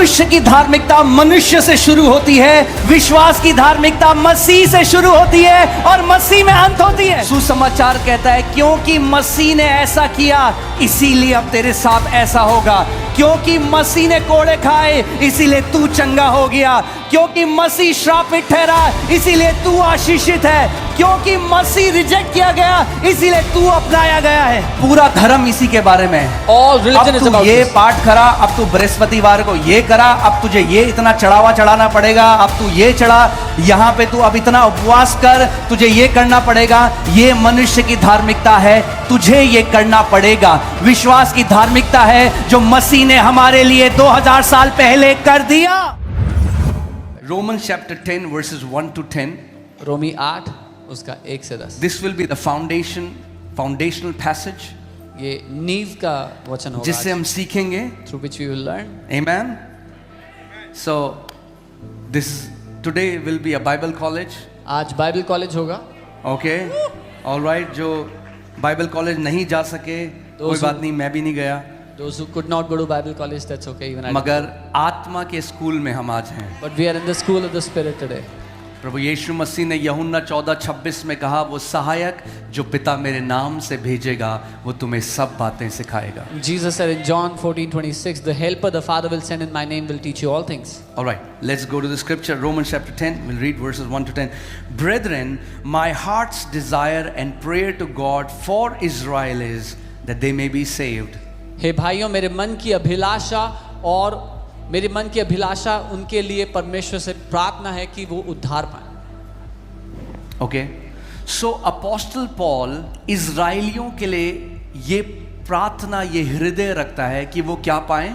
मनुष्य की धार्मिकता मनुष्य से शुरू होती है, विश्वास की धार्मिकता मसीह से शुरू होती है और मसीह में अंत होती है। सुसमाचार कहता है क्योंकि मसीह ने ऐसा किया इसीलिए अब तेरे साथ ऐसा होगा, क्योंकि मसीह ने कोड़े खाए इसीलिए तू चंगा हो गया, क्योंकि मसीह श्रापित ठहरा इसीलिए तू आशीषित है, क्योंकि मसीह रिजेक्ट किया गया इसीलिए तू अपनाया गया है। पूरा धर्म इसी के बारे में है। All religion is अब तू about ये this. पाठ करा, अब तू बृहस्पतिवार को ये करा, अब तुझे ये इतना चढ़ावा चढ़ाना पड़ेगा, अब तू ये चढ़ा, यहाँ पे तू अब इतना उपवास कर, तुझे ये करना पड़ेगा। ये मनुष्य की धार्मिकता है, तुझे ये करना पड़ेगा। विश्वास की धार्मिकता है जो मसीह ने हमारे लिए 2000 साल पहले कर दिया। Romans chapter 10 verses 1 to 10. रोमी 8 उसका 1 से 10। This will be the foundational passage ये नींव का वचन होगा जिससे हम सीखेंगे। through which we will learn. Amen. So this today will be a Bible college. आज बाइबल कॉलेज होगा। Okay. All right. जो बाइबल कॉलेज नहीं जा सके कोई बात नहीं, मैं भी नहीं गया, Those who could not go to Bible college, that's okay. Even I. मगर आत्मा के स्कूल में हम आज हैं। But we are in the school of the Spirit today. प्रभु यीशु मसीह ने यूहन्ना 14:26 में कहा, वो सहायक जो पिता मेरे नाम से भेजेगा वो तुम्हें सब बातें सिखाएगा। Jesus said in John 14:26, the helper the Father will send in my name will teach you all things. All right, let's go to the scripture, Romans chapter 10. We'll read verses 1 to 10. Brethren, my heart's desire and prayer to God for Israel is that they may be saved. हे भाइयों, मेरे मन की अभिलाषा और मेरे मन की अभिलाषा उनके लिए परमेश्वर से प्रार्थना है कि वो उद्धार पाएं। Okay, so Apostle Paul इज़राइलियों के लिए ये प्रार्थना, ये हृदय रखता है कि वो क्या पाएं?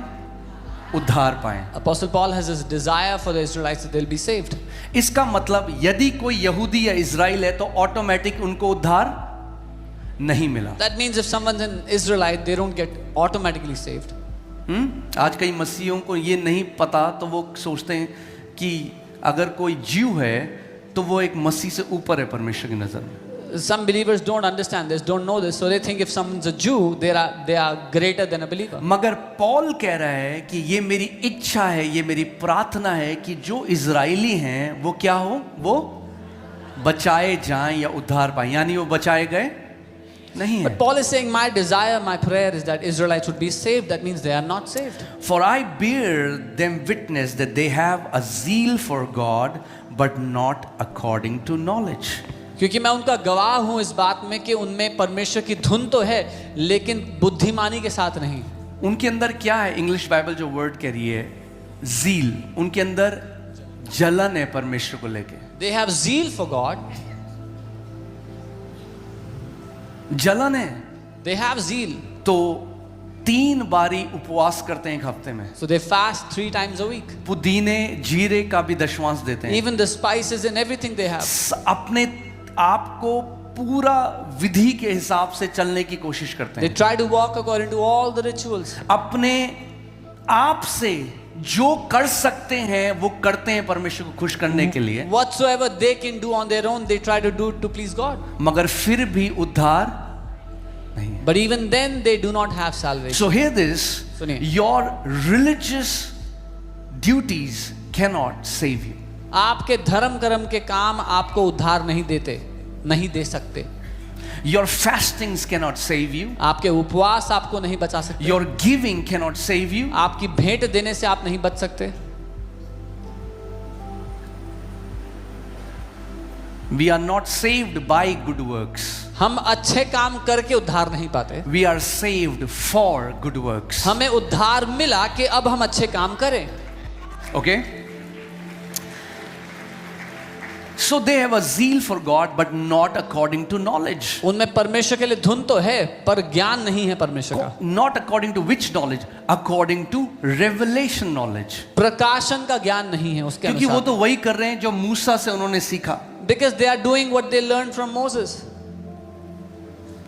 उद्धार पाएं। Apostle Paul has this desire for the Israelites that they'll be saved. इसका मतलब यदि कोई यहूदी या इज़राइल है तो ऑटोमेटिक उनको उद्धार नहीं मिला। That means if someone's an Israelite, they don't get automatically saved. आज कई मसीहियों को ये नहीं पता, तो वो सोचते हैं कि अगर कोई ज्यू है तो वो एक मसीह से ऊपर है परमेश्वर की नजर में। Some believers don't understand this, don't know this, so they think if someone's a Jew, they are greater than a believer. मगर पॉल कह रहा है कि ये मेरी इच्छा है, ये मेरी प्रार्थना है कि जो इजरायली हैं वो क्या हो, वो बचाए जाएं या उद्धार पाएं। यानी वो बचाए गए नहीं है। But Paul is saying, my desire, my prayer is that Israelites would be saved. That means they are not saved. For I bear them witness that they have a zeal for God, but not according to knowledge. क्योंकि मैं उनका गवाह हूं इस बात में कि उनमें परमेश्वर की धुन तो है लेकिन बुद्धिमानी के साथ नहीं। उनके अंदर क्या है? इंग्लिश बाइबल जो वर्ड कह रही है zeal, उनके अंदर जलन है परमेश्वर को लेके। They have zeal for God. जलन है। They have zeal. तो 3 बारी उपवास करते हैं एक हफ्ते में। So they fast 3 times a week. पुदीने जीरे का भी दशमांश देते हैं। Even the spices and everything they have. अपने आप को पूरा विधि के हिसाब से चलने की कोशिश करते They हैं। try to walk according to all the rituals. अपने आप से जो कर सकते हैं वो करते हैं परमेश्वर को खुश करने के लिए। Whatsoever they can do on their own, they try to do to please God. मगर फिर भी उद्धार नहीं। But even then, they do not have salvation. So hear this, सुनिए। your religious duties cannot save you. आपके धर्म कर्म के काम आपको उद्धार नहीं देते, नहीं दे सकते। Your fastings cannot save you. आपके उपवास आपको नहीं बचा सकते। Your giving cannot save you. आपकी भेंट देने से आप नहीं बच सकते। We are not saved by good works. हम अच्छे काम करके उद्धार नहीं पाते। We are saved for good works. हमें उद्धार मिला कि अब हम अच्छे काम करें। Okay? So they have a zeal for God, but not according to knowledge. उनमें परमेश्वर के लिए धुन तो है पर ज्ञान नहीं है परमेश्वर का। Not according to which knowledge? According to revelation knowledge. प्रकाशन का ज्ञान नहीं है उसके क्योंकि वो अनुसार। तो वही कर रहे हैं जो मूसा से उन्होंने सीखा। Because they are doing what they learned from Moses.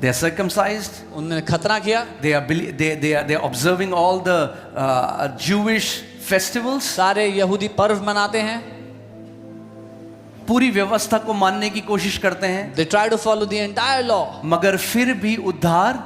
They are circumcised. उन्होंने खतना किया। They are observing all the Jewish festivals. सारे यहूदी पर्व मनाते हैं। पूरी व्यवस्था को मानने की कोशिश करते हैं। They try to follow the entire law. मगर फिर भी उद्धार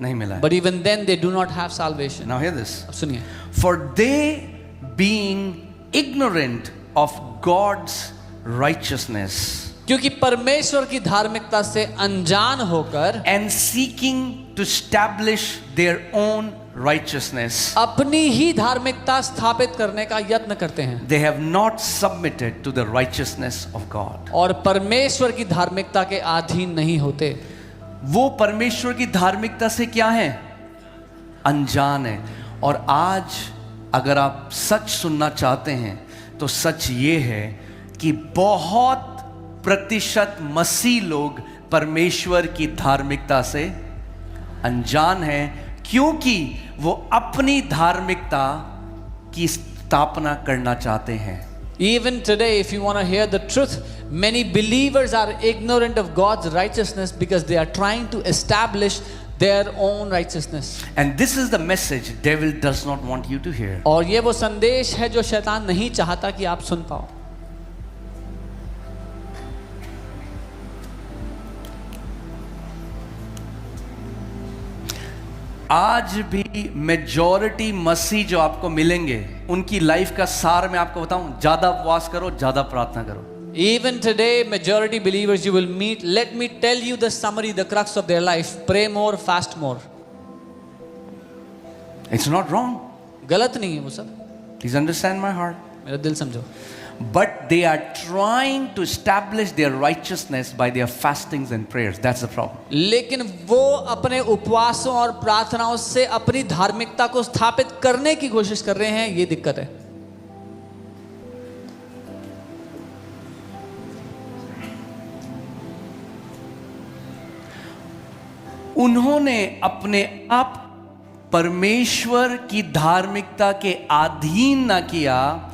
नहीं मिला है। But even then they do not have salvation. Now hear this. अब सुनिए। For they being ignorant of God's righteousness क्योंकि परमेश्वर की धार्मिकता से अनजान होकर and seeking to establish their own righteousness, अपनी ही धार्मिकता स्थापित करने का यत्न करते हैं, they have not submitted to the righteousness of God. और परमेश्वर की धार्मिकता के अधीन नहीं होते। वो परमेश्वर की धार्मिकता से क्या है? अनजान है। और आज अगर आप सच सुनना चाहते हैं तो सच ये है कि बहुत प्रतिशत मसीह लोग परमेश्वर की धार्मिकता से अनजान है, क्योंकि वो अपनी धार्मिकता की स्थापना करना चाहते हैं। Even today, if you want to hear the truth, many believers are ignorant of God's righteousness because they are trying to establish their own righteousness. And this is the message devil does not want you to hear. और ये वो संदेश है जो शैतान नहीं चाहता कि आप सुन पाओ। आज भी मेजॉरिटी मसीह जो आपको मिलेंगे, उनकी लाइफ का सार मैं आपको बताऊं, ज्यादा उपवास करो, ज्यादा प्रार्थना करो। Even today, majority believers you will meet, let me tell you the summary, the crux of their life: pray more, fast more. It's not wrong. गलत नहीं है वो सब, Please understand my heart. मेरा दिल समझो। But they are trying to establish their righteousness by their fastings and prayers. That's the problem. लेकिन वो अपने उपवासों और प्रार्थनाओं से अपनी धार्मिकता को स्थापित करने की कोशिश कर रहे हैं, ये दिक्कत है। उन्होंने अपने आप परमेश्वर की धार्मिकता के अधीन ना किया,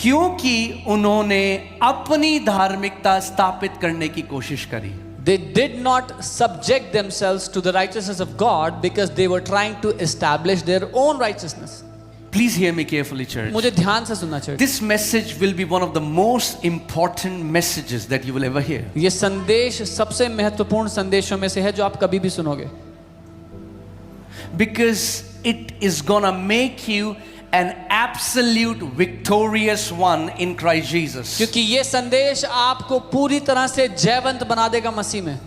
क्योंकि उन्होंने अपनी धार्मिकता स्थापित करने की कोशिश करी। They did not subject themselves to the righteousness of God because they were trying to establish their own righteousness. Please hear me carefully, church. मुझे ध्यान से सुनना चाहिए। This message will be one of the most important messages that you will ever hear. ये संदेश सबसे महत्वपूर्ण संदेशों में से है जो आप कभी भी सुनोगे, because it is gonna make you an absolute victorious one in Christ Jesus. क्योंकि ये संदेश आपको पूरी तरह से जयवंत बना देगा मसीह में।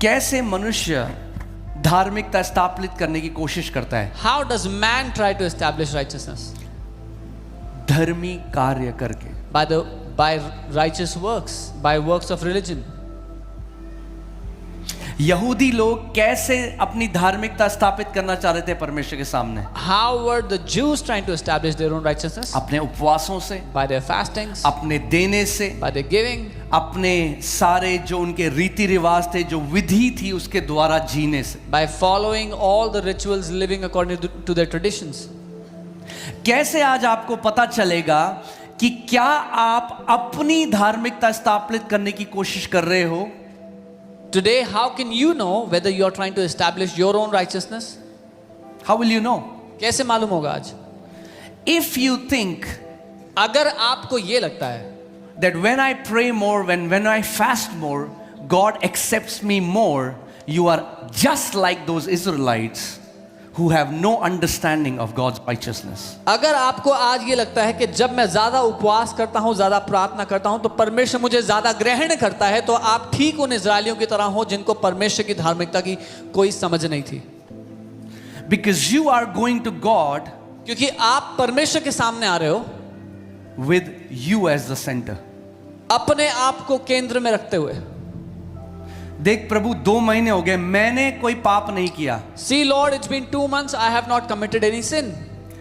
कैसे मनुष्य धार्मिकता स्थापित करने की कोशिश करता है? How does man try to establish righteousness? धर्मी कार्य करके, By righteous works, by works of religion. यहूदी लोग कैसे अपनी धार्मिकता स्थापित करना चाह रहे थे परमेश्वर के सामने? How were the Jews trying to establish their own righteousness? अपने उपवासों से, By their fastings, अपने देने से, by their giving, अपने सारे जो उनके रीति रिवाज थे, जो विधि थी, उसके द्वारा जीने से। by following all the rituals, living according to their traditions. कैसे आज आपको पता चलेगा कि क्या आप अपनी धार्मिकता स्थापित करने की कोशिश कर रहे हो? Today, how can you know whether you are trying to establish your own righteousness? How will you know? कैसे मालूम होगा आज? If you think अगर आपको ये लगता है that when I pray more, when I fast more, God accepts me more, you are just like those Israelites who have no understanding of God's righteousness. अगर आपको आज ये लगता है कि जब मैं ज्यादा उपवास करता हूं, ज्यादा प्रार्थना करता हूं, तो परमेश्वर मुझे ज्यादा ग्रहण करता है, तो आप ठीक उन इजरायलियों की तरह हो जिनको परमेश्वर की धार्मिकता की कोई समझ नहीं थी। Because you are going to God क्योंकि आप परमेश्वर के सामने आ रहे हो with you as the center. अपने आप को केंद्र में रखते हुए। देख प्रभु, 2 महीने हो गए, मैंने कोई पाप नहीं किया। See Lord, it's been 2 months, I have not committed any sin.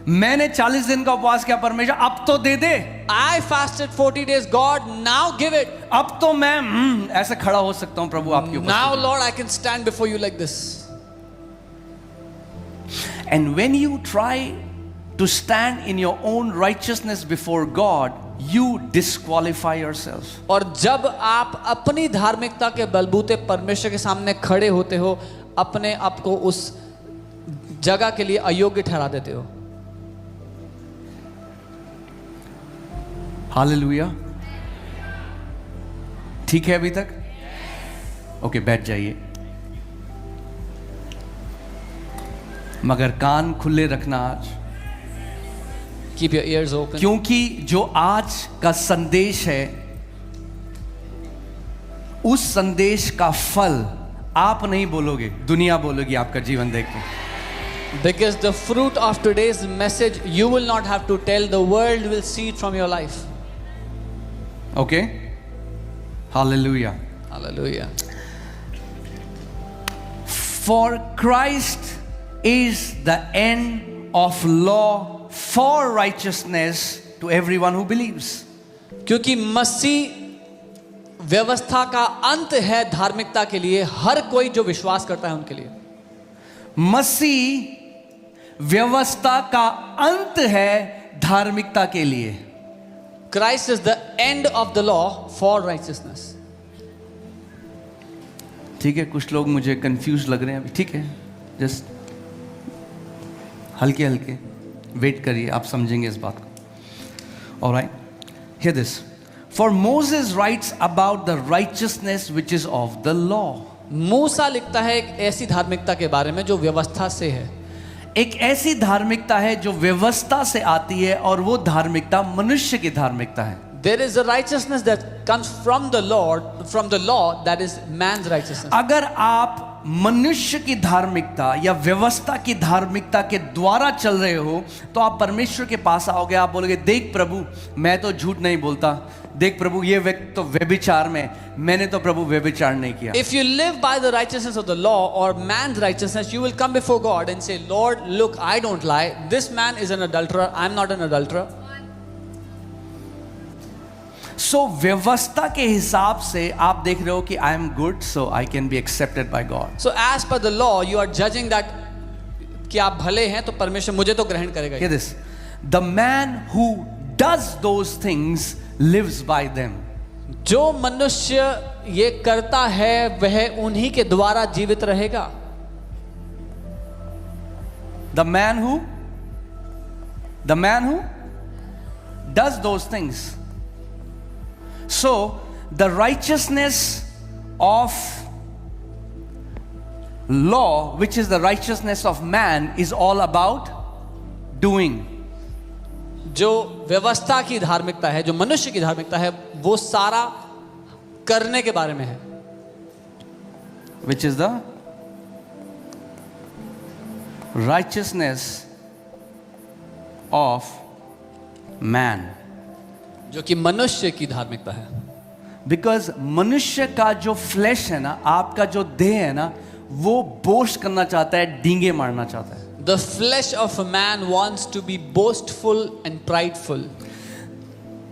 मैंने 40 दिन का उपवास किया, परमेश्वर अब तो दे दे। I fasted 40 days, God, now give it. अब तो मैं ऐसे खड़ा हो सकता हूं प्रभु आपके ऊपर। Now Lord, I can stand before you like this. And when you try to stand in your own righteousness before God, you disqualify yourself. और जब आप अपनी धार्मिकता के बलबूते परमेश्वर के सामने खड़े होते हो, अपने आप को उस जगह के लिए अयोग्य ठहरा देते हो। हालेलुया। ठीक है अभी तक? ओके, बैठ जाइए, मगर कान खुले रखना आज, Keep your ears open. क्योंकि जो आज का संदेश है उस संदेश का फल आप नहीं बोलोगे, दुनिया बोलोगी आपका जीवन देख के. Because the fruit of today's message you will not have to tell, the world will see it from your life. Okay, hallelujah. Hallelujah. For Christ is the end of law for righteousness to everyone who believes. क्योंकि मसीह व्यवस्था का अंत है धार्मिकता के लिए, हर कोई जो विश्वास करता है उनके लिए. मसीह व्यवस्था का अंत है धार्मिकता के लिए. Christ is the end of the law for righteousness. ठीक है, कुछ लोग मुझे कंफ्यूज लग रहे हैं अभी. ठीक है, जस्ट हल्के हल्के वेट करिए, आप समझेंगे इस बात को. Alright, hear this. For Moses writes about the righteousness which is of the law. मूसा लिखता है एक ऐसी धार्मिकता के बारे में जो व्यवस्था से है. एक ऐसी धार्मिकता है जो व्यवस्था से आती है, और वो धार्मिकता मनुष्य की धार्मिकता है. There is a righteousness that comes from the Lord, from the law, that is man's righteousness. अगर आप मनुष्य की धार्मिकता या व्यवस्था की धार्मिकता के द्वारा चल रहे हो तो आप परमेश्वर के पास आओगे. आप बोलोगे, देख प्रभु, मैं तो झूठ नहीं बोलता. देख प्रभु, ये व्यक्ति तो व्यभिचार में, मैंने तो प्रभु व्यभिचार नहीं किया. If you live by the righteousness of the law or man's righteousness, you will come before God and say, Lord, look, I don't lie. This man is an adulterer. I'm not an adulterer. सो व्यवस्था के हिसाब से आप देख रहे हो कि I am good, so I can be accepted by God. So as per the law, you are judging that कि आप भले हैं तो परमेश्वर मुझे तो ग्रहण करेगा. Hear this. The man who does those things lives by them. जो मनुष्य ये करता है वह उन्हीं के द्वारा जीवित रहेगा. The man who does those things. So the righteousness of law, which is the righteousness of man, is all about doing. जो व्यवस्था की धार्मिकता है, जो मनुष्य की धार्मिकता है, वो सारा करने के बारे में है. Which is the righteousness of man. जो कि मनुष्य की धार्मिकता है. बिकॉज मनुष्य का जो फ्लैश है ना, आपका जो देह है ना, वो बोस्ट करना चाहता है, डींगे मारना चाहता है. The flesh of a man wants to be boastful and prideful.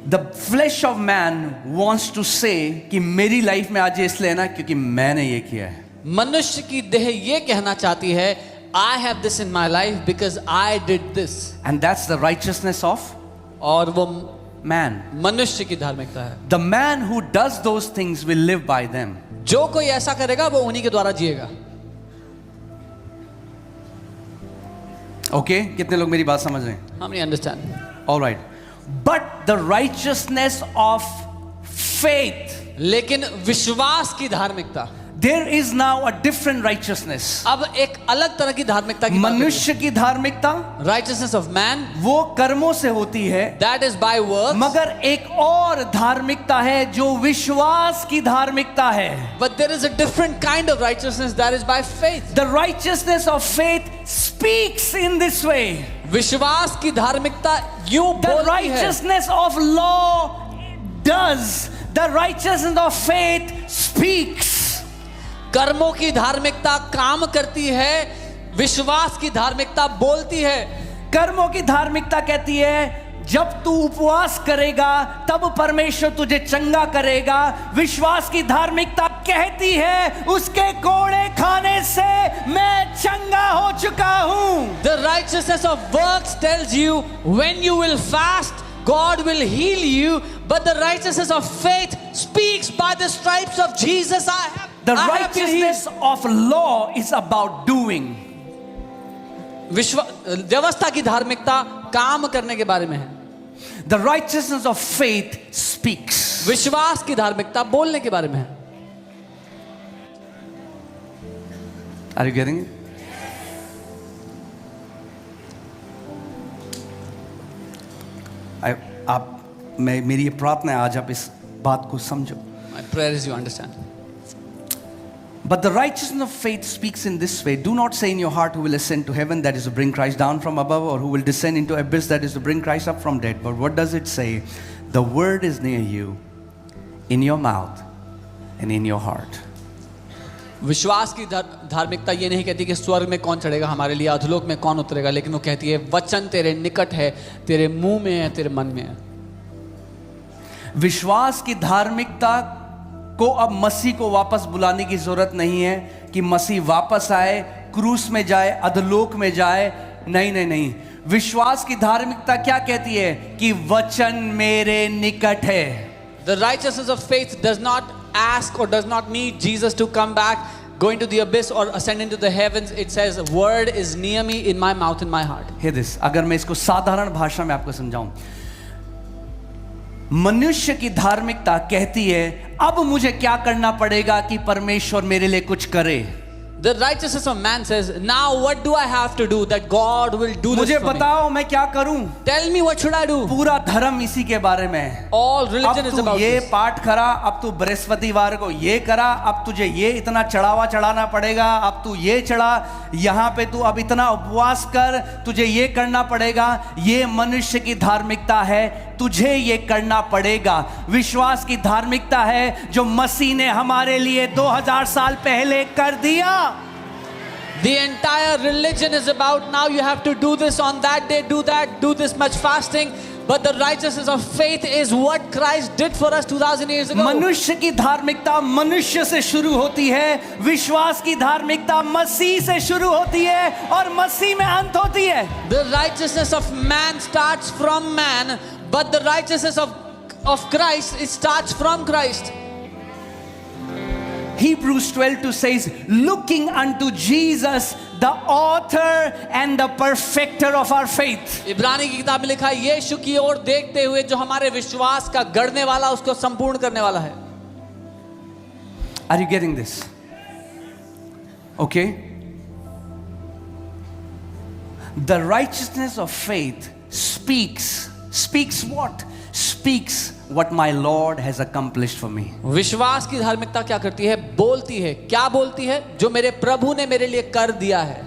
The flesh of man wants to say कि मेरी लाइफ में आज इसलिए ना क्योंकि मैंने ये किया है. मनुष्य की देह ये कहना चाहती है, I have this in my life because I did this. And that's the righteousness of और वो man. मनुष्य की धार्मिकता है. The man who does those things will live by them. जो कोई ऐसा करेगा वो उन्हीं के द्वारा जिएगा. ओके, कितने लोग मेरी बात समझ रहे हैं? How many understand? All right. But the righteousness of faith. लेकिन विश्वास की धार्मिकता, There is now a different righteousness. अब एक अलग तरह की धार्मिकता की बात है. मनुष्य की धार्मिकता Righteousness of man, वो कर्मों से होती है, that is by works. मगर एक और धार्मिकता है जो विश्वास की धार्मिकता है. But there is a different kind of righteousness that is by faith. The righteousness of faith speaks in this way. विश्वास की धार्मिकता यूं The बोलती है. righteousness of law does. The righteousness of faith speaks. कर्मों की धार्मिकता काम करती है, विश्वास की धार्मिकता बोलती है. कर्मों की धार्मिकता कहती है जब तू उपवास करेगा तब परमेश्वर तुझे चंगा करेगा. विश्वास की धार्मिकता कहती है उसके कोड़े खाने से मैं चंगा हो चुका हूं. The righteousness of works tells you when you will fast, God will heal you. But the righteousness of faith speaks by the stripes of Jesus I have. The righteousness of law is about doing. व्यवस्था की धार्मिकता काम करने के बारे में है. The righteousness of faith speaks. विश्वास की धार्मिकता बोलने के बारे में है. Are you getting it? मेरी ये प्रार्थना है आज आप इस बात को समझो. My prayer is you understand. But the righteousness of faith speaks in this way. Do not say in your heart who will ascend to heaven, that is to bring Christ down from above, or who will descend into abyss, that is to bring Christ up from dead. But what does it say? The word is near you, in your mouth and in your heart. विश्वास की धार्मिकता ये नहीं कहती कि स्वर्ग में कौन चढ़ेगा हमारे लिए, अधोलोक में कौन उतरेगा, लेकिन वो कहती है वचन तेरे निकट है, तेरे मुंह में है, तेरे मन में है. विश्वास की धार्मिकता को अब मसीह को वापस बुलाने की जरूरत नहीं है कि मसीह वापस आए, क्रूस में जाए, अधोलोक में जाए. नहीं नहीं नहीं. विश्वास की धार्मिकता क्या कहती है कि वचन मेरे निकट है. The righteousness of faith does not ask or does not need Jesus to come back, go into the abyss or ascend into the heavens. It says word is near me, in my mouth, in my heart. Hear this. अगर मैं इसको साधारण भाषा में आपको समझाऊं, मनुष्य की धार्मिकता कहती है अब मुझे क्या करना पड़ेगा कि परमेश्वर मेरे लिए कुछ करे. The righteousness of man says, now what do I have to do that God will do this मुझे for me? बताओ मैं क्या करूं. Tell me what should I do? पूरा धर्म इसी के बारे में है. All religion अब is तू about ये this. पाठ करा, अब तू बृहस्पतिवार को ये करा, अब तुझे ये इतना चढ़ावा चढ़ाना पड़ेगा, अब तू ये चढ़ा, यहाँ पे तू अब इतना उपवास कर, तुझे ये करना पड़ेगा. ये मनुष्य की धार्मिकता है, तुझे ये करना पड़ेगा. विश्वास की धार्मिकता है जो मसीह ने हमारे लिए 2000 साल पहले कर दिया. The entire religion is about now you have to do this on that day, do that, do this much fasting. But the righteousness of faith is what Christ did for us 2000 years ago. मनुष्य की धार्मिकता मनुष्य से शुरू होती है, विश्वास की धार्मिकता मसीह से शुरू होती है और मसीह में अंत होती है. The righteousness of man starts from man, but the righteousness of Christ, it starts from Christ. Hebrews 12:2 says, looking unto Jesus, the author and the perfecter of our faith. इब्रानी की किताब में लिखा है यीशु की ओर देखते हुए जो हमारे विश्वास का गढ़ने वाला, उसको संपूर्ण करने वाला है. Are you getting this? Okay. The righteousness of faith speaks what? Speaks what my Lord has accomplished for me. विश्वास की धार्मिकता क्या करती है? बोलती है. क्या बोलती है? जो मेरे प्रभु ने मेरे लिए कर दिया है.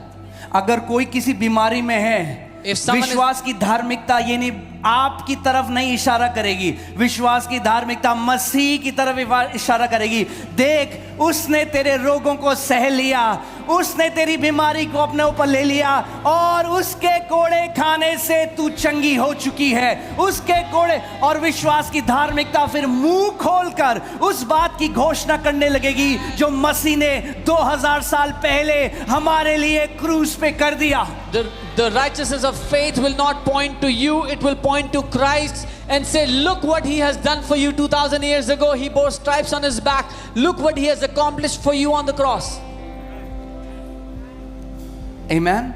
अगर कोई किसी बीमारी में है, विश्वास की धार्मिकता ये नहीं आपकी तरफ नहीं इशारा करेगी, विश्वास की धार्मिकता मसीह की तरफ इशारा करेगी. देख, उसने तेरे रोगों को सह लिया, उसने तेरी बीमारी को अपने ऊपर ले लिया और उसके कोड़े खाने से तू चंगी हो चुकी है. उसके कोड़े. और विश्वास की धार्मिकता फिर मुंह खोलकर उस बात की घोषणा करने लगेगी जो मसीह ने 2000 साल पहले हमारे लिए क्रूस पे कर दिया. The righteousness of faith will not point to you, it will point to Christ and say, look what he has done for you 2000 years ago. He bore stripes on his back. Look what he has accomplished for you on the cross. Amen.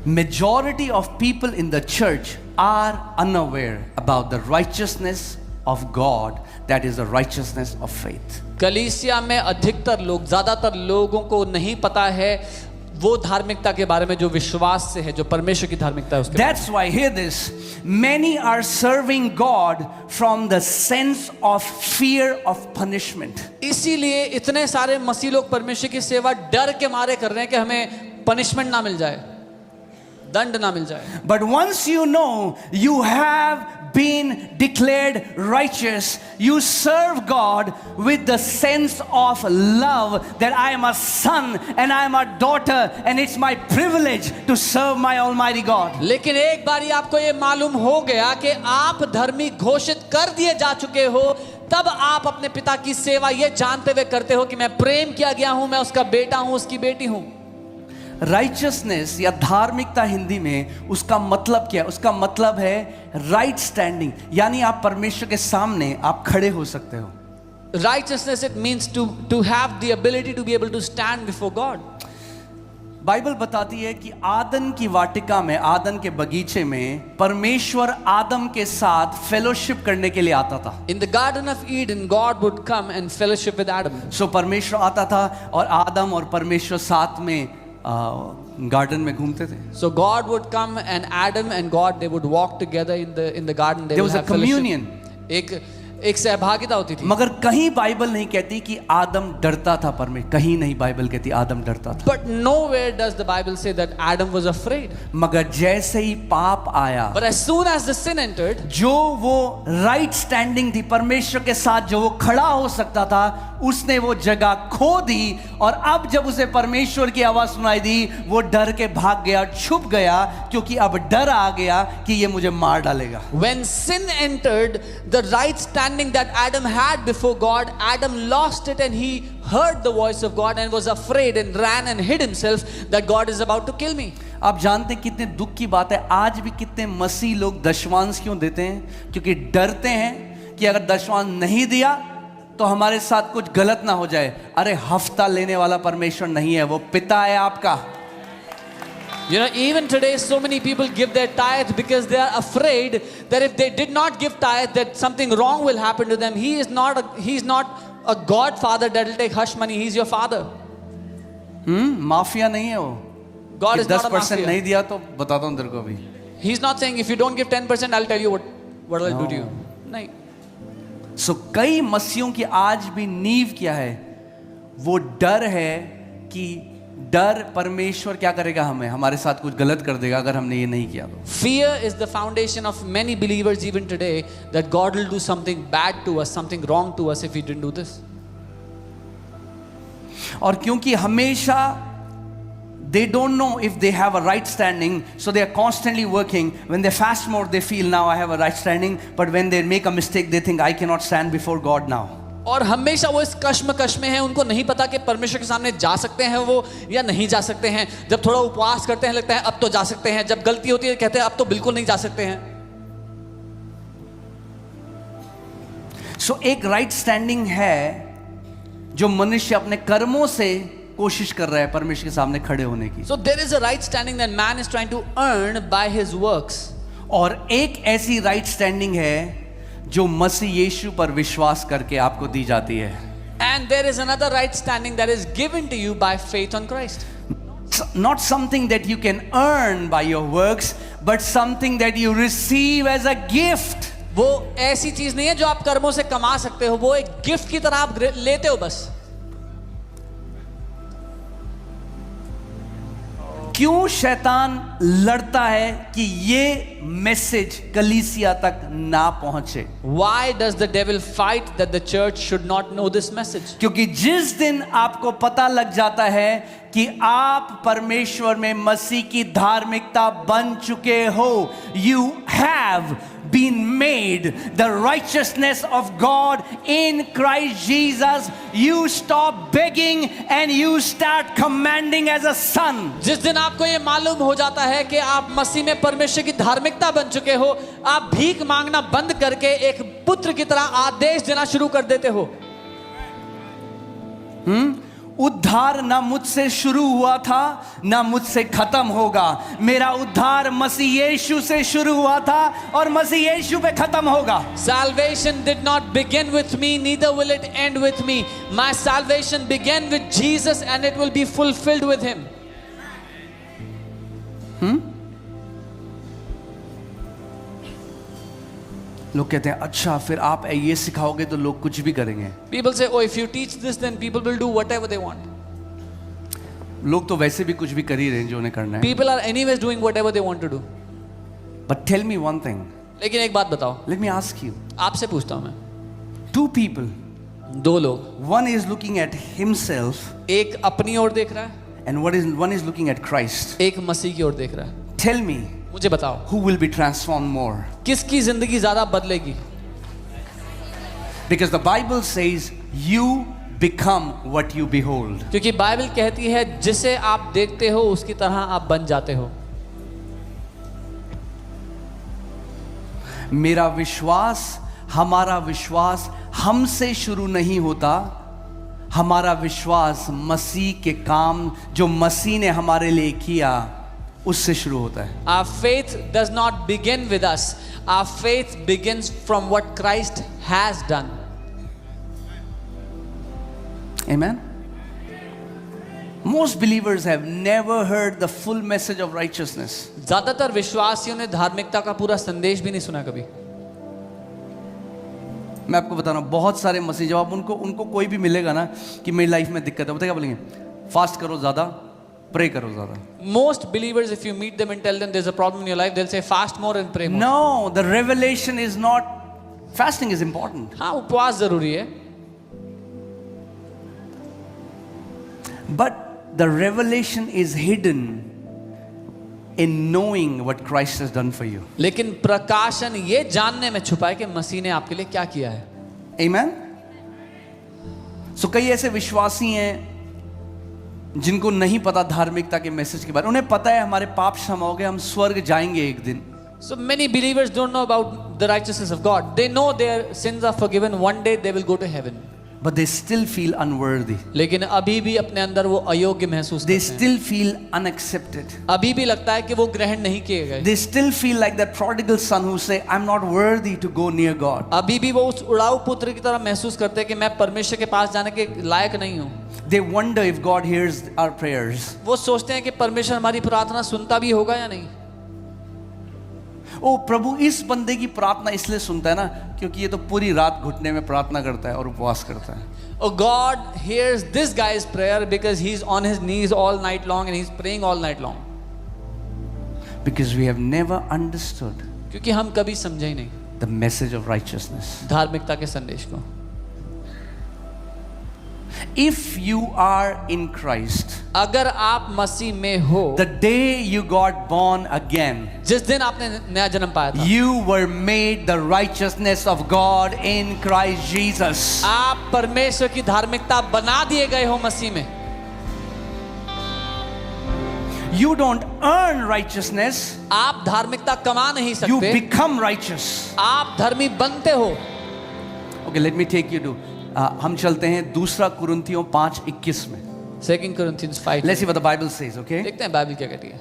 Majority of people in the church are unaware about the righteousness of God, that is the righteousness of faith. कलीसिया में अधिकतर लोग, ज्यादातर लोगों को नहीं पता है वो धार्मिकता के बारे में जो विश्वास से है, जो परमेश्वर की धार्मिकता है उसके. That's why, hear this, many are serving God from the sense of fear of punishment. इसीलिए इतने सारे मसीह लोग परमेश्वर की सेवा डर के मारे कर रहे हैं कि हमें पनिशमेंट ना मिल जाए, दंड ना मिल जाए. But once you know you have been declared righteous, you serve God with the sense of love that I am a son and I am a daughter and it's my privilege to serve my Almighty God. लेकिन एक बारी आपको ये मालूम हो गया कि आप धर्मी घोषित कर दिए जा चुके हो, तब आप अपने पिता की सेवा ये जानते हुए करते हो कि मैं प्रेम किया गया हूं, मैं उसका बेटा हूं, उसकी बेटी हूं. राइचियसनेस या धार्मिकता हिंदी में उसका मतलब क्या है? उसका मतलब है राइट स्टैंडिंग, यानी आप परमेश्वर के सामने आप खड़े हो सकते हो. Righteousness, it means to have the ability to be able to stand before God. Bible बताती है कि आदन की वाटिका में, आदन के बगीचे में परमेश्वर आदम के साथ फेलोशिप करने के लिए आता था. In the Garden of Eden, God would come and fellowship with Adam. सो परमेश्वर आता था और आदम और परमेश्वर साथ में गार्डन में घूमते थे. So God would come and Adam and God, they would walk together in the garden. They There would was a have fellowship. communion. एक सहभागिता होती थी. मगर कहीं बाइबल नहीं कहती कि आदम डरता था परमेश्वर. कहीं नहीं बाइबल कहती आदम डरता था. But nowhere does the Bible say that Adam was afraid. मगर जैसे ही पाप आया, But as soon as the sin entered, जो वो राइट स्टैंडिंग थी परमेश्वर के साथ, जो वो खड़ा हो सकता था, उसने वो जगह खो दी. और अब जब उसे परमेश्वर की आवाज सुनाई दी, वो डर के भाग गया, छुप गया, क्योंकि अब डर आ गया कि ये मुझे मार डालेगा. when sin entered, the right standing that Adam had before God, Adam lost it and he heard the voice of God and was afraid and ran and hid himself that God is about to kill me. आप जानते हैं कितने दुख की बात है, आज भी कितने मसीह लोग दशमांश क्यों देते हैं? क्योंकि डरते हैं कि अगर दशमांश नहीं दिया तो हमारे साथ कुछ गलत ना हो जाए. अरे हफ्ता लेने वाला परमेश्वर नहीं है, वो पिता है आपका. You know, even today so many people give their tithe because they are afraid that if they did not give tithe that something wrong will happen to them. He is not a godfather that will take hush money. He's your father. Mafia नहीं है वो. God is not a 10% mafia. नहीं दिया तो बताता हूं तेरे को अभी. He's not saying if you don't give 10% I'll tell you what I'll do to you. नहीं. सो कई मसीहों की आज भी नींव क्या है? वो डर है कि डर परमेश्वर क्या करेगा, हमें हमारे साथ कुछ गलत कर देगा अगर हमने ये नहीं किया तो. Fear is the foundation of many believers even today, that God will do something bad to us, something wrong to us if we didn't do this. और क्योंकि हमेशा they don't know if they have a right standing, so they are constantly working. When they fast more, they feel now I have a right standing, but when they make a mistake, they think I cannot stand before God now. और हमेशा वो इस कश्मकश में है, उनको नहीं पता कि परमेश्वर के सामने जा सकते हैं वो या नहीं जा सकते हैं. जब थोड़ा उपवास करते हैं लगता है अब तो जा सकते हैं, जब गलती होती है कहते हैं अब तो बिल्कुल नहीं जा सकते हैं. सो एक राइट स्टैंडिंग है जो मनुष्य अपने कर्मों से कोशिश कर रहा है परमेश्वर के सामने खड़े होने की. So there is a right standing that man is trying to earn by his works. और एक ऐसी राइट स्टैंडिंग है जो मसीह यीशु पर विश्वास करके आपको दी जाती है. And there is another right standing that is given to you by faith on Christ. Not something that you can earn by your works, but something that you receive as a gift. वो ऐसी चीज नहीं है जो आप कर्मों से कमा सकते हो, वो एक गिफ्ट की तरह आप लेते हो बस. क्यों शैतान लड़ता है कि ये मैसेज कलीसिया तक ना पहुंचे? Why does the devil fight that the church should not know this message? क्योंकि जिस दिन आपको पता लग जाता है कि आप परमेश्वर में मसीह की धार्मिकता बन चुके हो, you have been made the righteousness of God in Christ Jesus, you stop begging and you start commanding as a son. जिस दिन आपको ये मालूम हो जाता है कि आप मसीह में परमेश्वर की धार्मिकता बन चुके हो, आप भीख मांगना बंद करके एक पुत्र की तरह आदेश देना शुरू कर देते हो. उद्धार ना मुझसे शुरू हुआ था ना मुझसे खत्म होगा. मेरा उद्धार मसीह यीशु से शुरू हुआ था और मसीह यीशु पे खत्म होगा. Salvation did not begin with me, neither will it end with me. My salvation began with Jesus and it will be fulfilled with him. लोग कहते हैं अच्छा फिर आप ये सिखाओगे तो लोग कुछ भी करेंगे. People say, oh, if you teach this, then people will do whatever they want. लोग तो वैसे भी कुछ भी कर ही रहे हैं जो उन्हें करना है. People are anyways doing whatever they want to do. But tell me one thing. लेकिन एक बात बताओ. Let me ask you. आपसे पूछता हूं मैं. Two people. दो लोग. One is looking at himself. एक अपनी ओर देख रहा है. And one is looking at Christ. एक मसीह की ओर देख रहा है. Tell me. मुझे बताओ. Who will be transformed more? किसकी जिंदगी ज्यादा बदलेगी? Because the Bible says you become what you behold. क्योंकि बाइबल कहती है जिसे आप देखते हो उसकी तरह आप बन जाते हो. मेरा विश्वास, हमारा विश्वास हमसे शुरू नहीं होता, हमारा विश्वास मसीह के काम जो मसीह ने हमारे लिए किया उससे शुरू होता है. Our faith does not begin with us. Our faith begins from what Christ has done. Amen. Most believers have never heard the full message of righteousness. ज्यादातर विश्वासियों ने धार्मिकता का पूरा संदेश भी नहीं सुना कभी. मैं आपको बता रहा हूँ, बहुत सारे मसीह जब आप उनको कोई भी मिलेगा ना कि मेरी लाइफ में दिक्कत है, बताइए क्या बोलेंगे? फास्ट करो ज़्यादा, प्रे करो ज़्यादा. Most believers, if you meet them and tell them there's a problem in your life, they'll say fast more and pray more. No, the revelation is not, fasting is important. हाँ, उपवास जरूरी है. But the revelation is hidden in knowing what Christ has done for you. लेकिन प्रकाशन ये जानने में छुपा है कि मसीह ने आपके लिए क्या किया है. Amen. So कई ऐसे विश्वासी हैं जिनको नहीं पता धार्मिकता के मैसेज के बारे में. उन्हें पता है हमारे पाप क्षमा हो गए, हम स्वर्ग जाएंगे एक दिन. So many believers don't know about the righteousness of God. They know their sins are forgiven. One day they will go to heaven. But they still feel unworthy. लेकिन अभी भी अपने अंदर वो अयोग्य महसूस They करते हैं. still feel unaccepted. अभी भी लगता है कि वो ग्रहण नहीं किए गए. They still feel like that prodigal son who say, I'm not worthy to go near God. अभी भी वो उस उड़ाऊ पुत्र की तरह महसूस करते हैं कि मैं परमेश्वर के पास जाने के लायक नहीं हूँ. They wonder if God hears our prayers. वो सोचते हैं कि परमेश्वर हमारी प्रार्थना सुनता भी होगा या नहीं. ओ प्रभु इस बंदे की प्रार्थना इसलिए सुनता है ना क्योंकि ये तो पूरी रात घुटने में प्रार्थना करता है और उपवास करता है. Oh, God hears this guy's prayer because he's on his knees all night long and he's praying all night long. Because we have never understood क्योंकि हम कभी समझे ही नहीं the message of righteousness. धार्मिकता के संदेश को. If you are in Christ, अगर आप मसीह में हो, the day you got born again, जिस दिन आपने नया जन्म पाया था, you were made the righteousness of God in Christ Jesus. आप परमेश्वर की धार्मिकता बना दिए गए हो मसीह में. You don't earn righteousness, आप धार्मिकता कमा नहीं you सकते, become righteous. आप धर्मी बनते हो. Okay, let me take you to हम चलते हैं दूसरा कुरिन्थियों 5:21 में. 2 Corinthians 5. Let's see what the Bible says, okay? देखते हैं बाइबल क्या कहती है.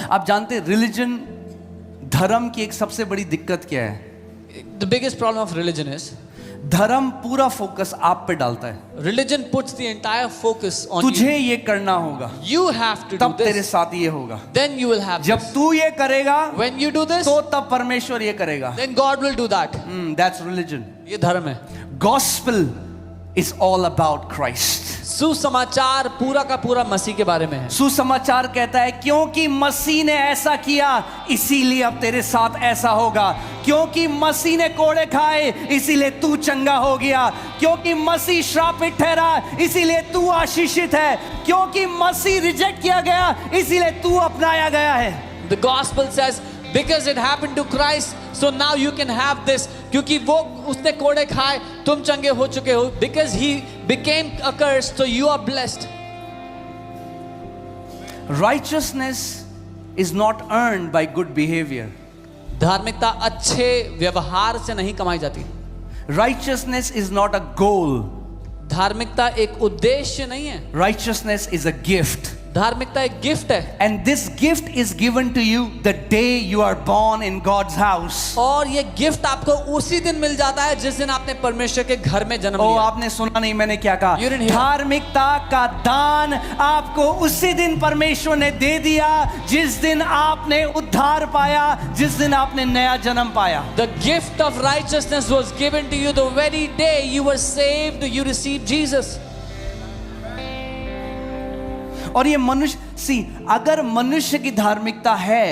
आप जानते हैं रिलीजन, धर्म की एक सबसे बड़ी दिक्कत क्या है? The biggest problem of religion is धर्म पूरा फोकस आप पे डालता है. religion puts the entire focus on तुझे you. ये करना होगा, You have to do तब तेरे this. साथ ये होगा. Then you will have जब this. तू ये करेगा When you do this, तो तब परमेश्वर ये करेगा. then God will do that. That's religion. ये धर्म है. Gospel is all about Christ. सुसमाचार पूरा का पूरा मसीह के बारे में है. सुसमाचार कहता है क्योंकि मसीह ने ऐसा किया इसीलिए अब तेरे साथ ऐसा होगा. क्योंकि मसीह ने कोड़े खाए इसीलिए तू चंगा हो गया. क्योंकि मसीह श्रापित ठहरा इसीलिए तू आशीषित है. क्योंकि मसीह रिजेक्ट किया गया इसीलिए तू अपनाया गया है. The gospel says because it happened to Christ, so now you can have this. क्योंकि वो उसने कोड़े खाए तुम चंगे हो चुके हो. Because he became accursed, so you are blessed. Righteousness is not earned by good behavior. धार्मिकता अच्छे व्यवहार से नहीं कमाई जाती. Righteousness is not a goal. धार्मिकता एक उद्देश्य नहीं है. Righteousness is a gift. धार्मिकता एक गिफ्ट है. And this gift is given to you the day you are born in God's house. और ये गिफ्ट आपको उसी दिन मिल जाता है जिस दिन आपने परमेश्वर के घर में जन्म ओ लिया. आपने सुना नहीं मैंने क्या कहा? You didn't hear. धार्मिकता का दान आपको उसी दिन परमेश्वर ने दे दिया जिस दिन आपने उद्धार पाया, जिस दिन आपने नया जन्म पाया. The gift of righteousness was given to you the very day you were saved, you received Jesus. और ये मनुष्य अगर मनुष्य की धार्मिकता है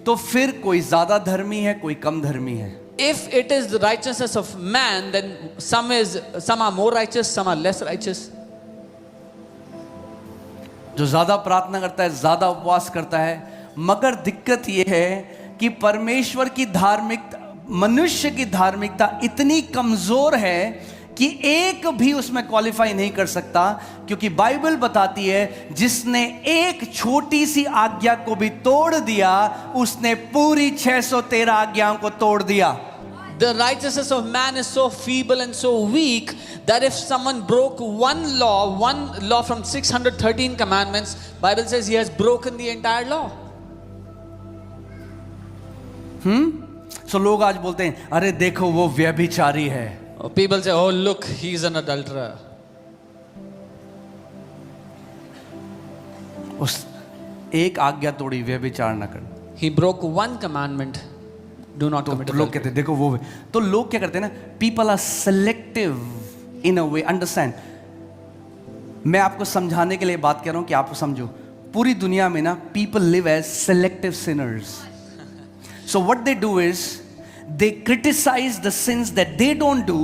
तो फिर कोई ज्यादा धर्मी है, कोई कम धर्मी है. If it is the righteousness of man, then some are more righteous, some are less righteous. जो ज्यादा प्रार्थना करता है, ज्यादा उपवास करता है. मगर दिक्कत ये है कि परमेश्वर की धार्मिकता, मनुष्य की धार्मिकता इतनी कमजोर है कि एक भी उसमें क्वालिफाई नहीं कर सकता. क्योंकि बाइबल बताती है जिसने एक छोटी सी आज्ञा को भी तोड़ दिया उसने पूरी 613 आज्ञाओं को तोड़ दिया. The righteousness of man is so feeble and so weak that if someone broke one law from 613 commandments, Bible says he has broken the entire law. सो लोग आज बोलते हैं अरे देखो वो व्यभिचारी है. People say, oh look, he's an adulterer. उस एक आज्ञा तोड़ी, व्यभिचार न कर. He broke one commandment. Do not commit तो लोग adultery. कहते हैं देखो वो, तो लोग क्या करते हैं ना, people are selective in a way. Understand, मैं आपको समझाने के लिए बात कर रहा हूं कि आप समझो. पूरी दुनिया में ना people live as selective sinners. So what they do is they criticise the sins that they don't do,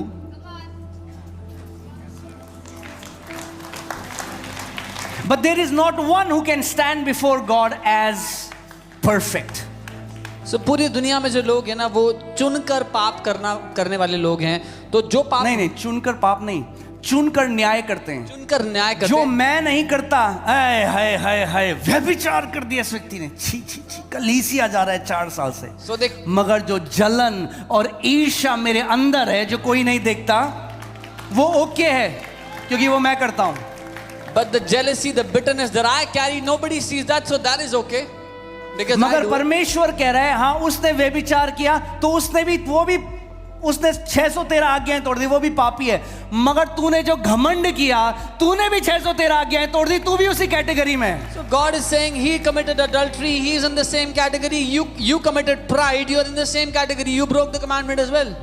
but there is not one who can stand before God as perfect. So, पूरी दुनिया में जो लोग हैं ना, वो चुनकर पाप करने वाले लोग हैं. तो जो पाप नहीं, चुनकर पाप नहीं, चुनकर न्याय करते हैं. चुनकर न्याय करते जो हैं. मैं नहीं करता, हाय हाय हाय हाय व्यभिचार कर दिया इस व्यक्ति ने, छी छी छी, कलीसिया जा रहा है 4 साल से. So, देख, मगर जो जलन और ईर्ष्या मेरे अंदर है, जो कोई नहीं देखता, वो ओके है क्योंकि वो मैं करता हूं. but the jealousy, the bitterness that I carry, nobody sees that, so that is okay. Because I मगर do it. परमेश्वर कह रहा है हाँ उसने व्यभिचार किया तो उसने 613 आज्ञाएं तोड़ दी, वो भी पापी है. मगर तूने जो घमंड किया, तूने भी 613 आज्ञाएं तोड़ दी, तू भी उसी कैटेगरी में है. So God is saying he committed adultery, he is in the same category. You committed pride, you are in the same category. You broke the commandment as well.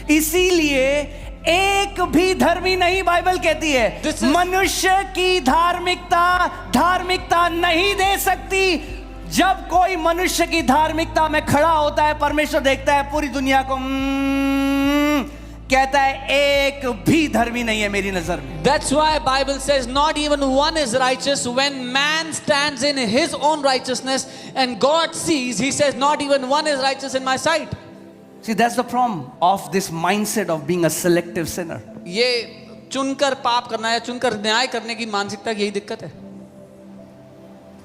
इसीलिए एक भी धर्मी नहीं, बाइबल कहती है मनुष्य की धार्मिकता नहीं दे सकती. जब कोई मनुष्य की धार्मिकता में खड़ा होता है, परमेश्वर देखता है पूरी दुनिया को, कहता है एक भी धर्मी नहीं है मेरी नजर में. That's why Bible says not even one is righteous. When man stands in his own righteousness and God sees, he says not even one is righteous in my sight. See, that's the problem of this mindset of being a selective sinner. ये चुनकर पाप करना या चुनकर न्याय करने की मानसिकता की यही दिक्कत है.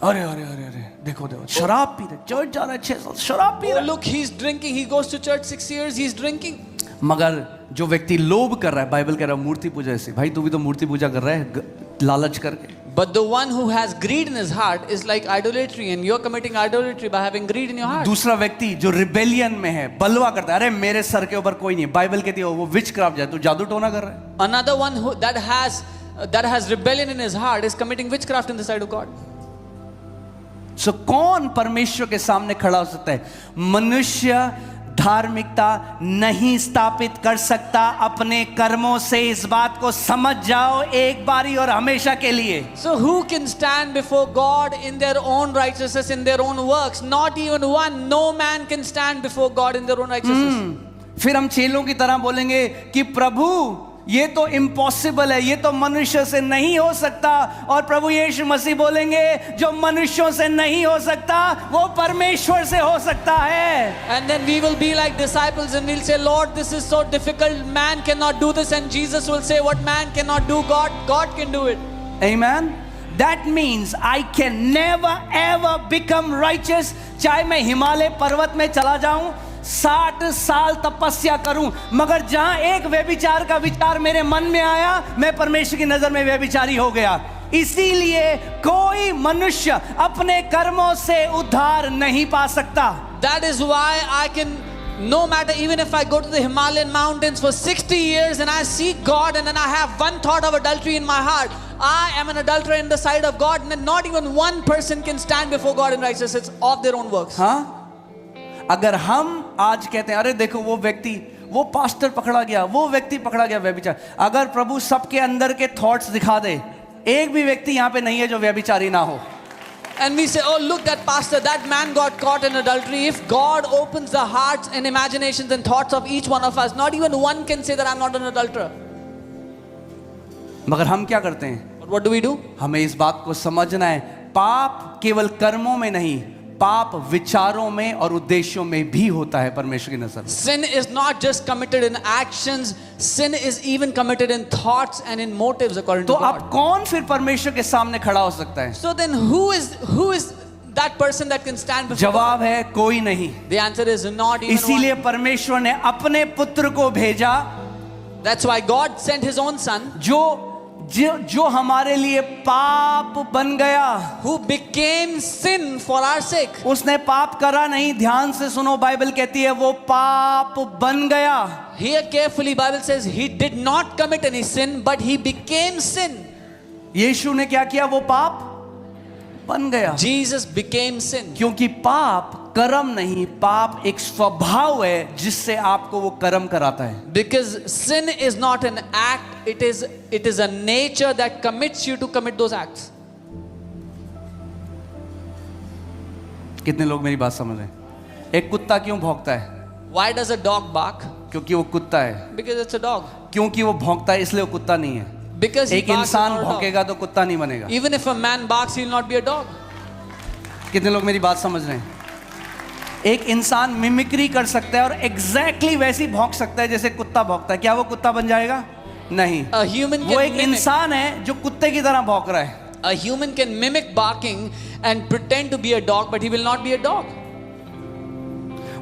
अरे अरे अरे अरे देखो शराब पी रहे, चर्च जा रहा है 6 साल, शराब पी Oh, रहा है. look, he's drinking. He goes to church 6 years. He's drinking. मगर जो व्यक्ति लोभ कर रहा है, बाइबल कह रहा है मूर्ति पूजा से, भाई तू भी तो मूर्ति पूजा कर रहा है लालच करके. But the one who has greed in his heart is like idolatry, and you're committing idolatry by having greed in your heart. दूसरा व्यक्ति जो रिबेलियन में है, बलवा करता है, अरे मेरे सर के ऊपर कोई नहीं, बाइबल कहती है वो विच क्राफ्ट है, तू जादू टोना कर रहा है. Another one that has rebellion in his heart is committing witchcraft in the sight of God. सो कौन परमेश्वर के सामने खड़ा हो सकता है? मनुष्य धार्मिकता नहीं स्थापित कर सकता अपने कर्मों से. इस बात को समझ जाओ एक बारी और हमेशा के लिए. So who can stand before God in their own righteousness, in their own works? Not even one. No man can stand before God in their own righteousness. फिर हम चेलों की तरह बोलेंगे कि प्रभु ये तो इम्पॉसिबल है, ये तो मनुष्य से नहीं हो सकता. और प्रभु यीशु मसीह बोलेंगे जो मनुष्यों से नहीं हो सकता वो परमेश्वर से हो सकता है. And then we will be like disciples and we'll say, Lord, this is so difficult. Man cannot do this. And Jesus will say, what man cannot do, God can do it. Amen. That means I can never ever become righteous. चाहे मैं हिमालय पर्वत में चला जाऊं, 60 साल तपस्या करूं, मगर जहां एक व्यभिचार का विचार मेरे मन में आया, मैं परमेश्वर की नजर में व्यभिचारी हो गया. इसीलिए कोई मनुष्य अपने कर्मों से उद्धार नहीं पा सकता. That is why I can, no matter, even if I go to the Himalayan mountains for 60 years and I see God and then I have one thought of adultery in my heart, I am an adulterer in the sight of God, and not even one person can stand before God in righteousness of their own works. हाँ, अगर हम आज कहते हैं अरे देखो वो व्यक्ति, वो पास्टर पकड़ा गया, वो व्यक्ति पकड़ा गया व्यभिचार, अगर प्रभु सबके अंदर के थॉट्स दिखा दे, एक भी व्यक्ति यहाँ पे नहीं है जो व्यभिचारी ना हो. And we say, oh look, that pastor, that man got caught in adultery. If God opens the hearts and imaginations and thoughts of each one of us, not even one can say that I'm not an adulterer. मगर हम क्या करते हैं? But what do we do? हमें इस बात को समझना है, पाप केवल कर्मों में नहीं, पाप विचारों में और उद्देश्यों में भी होता है परमेश्वर की नजर में. Sin is not just committed in actions, sin is even committed in thoughts and in motives according तो to God. अब कौन फिर परमेश्वर के सामने खड़ा हो सकता है? So then who is that person that can stand before जवाब God? है कोई नहीं। The answer is not even इसीलिए one. परमेश्वर ने अपने पुत्र को भेजा That's why God sent his own son, जो हमारे लिए पाप बन गया। who became sin for our sake. उसने पाप करा नहीं, ध्यान से सुनो, बाइबल कहती है वो पाप बन गया। Here carefully, Bible says he did not commit any sin, but he became sin. यीशु ने क्या किया? वो पाप बन गया। Jesus became sin. क्योंकि पाप कर्म नहीं, पाप एक स्वभाव है जिससे आपको वो कर्म कराता है। Because sin is not an act, it is a nature that commits you to commit those acts. कितने लोग मेरी बात समझ रहे हैं? एक कुत्ता क्यों भौंकता है? Why does a dog bark? क्योंकि वो कुत्ता है। Because it's a dog. क्योंकि वो भौंकता है इसलिए वो कुत्ता नहीं है। Because he एक barks, इंसान is not a dog. भौंकेगा तो कुत्ता नहीं बनेगा। Even if a man barks, he will not be a dog. कितने लोग मेरी बात समझ रहे हैं? एक इंसान मिमिक्री कर सकता है और एग्जैक्टली वैसी भौंक सकता है जैसे कुत्ता भौंकता है, क्या वो कुत्ता बन जाएगा? नहीं। A human वो can एक mimic. इंसान है जो कुत्ते की तरह भौंक रहा है। A human can mimic barking and pretend to be a dog, but he will not be a dog.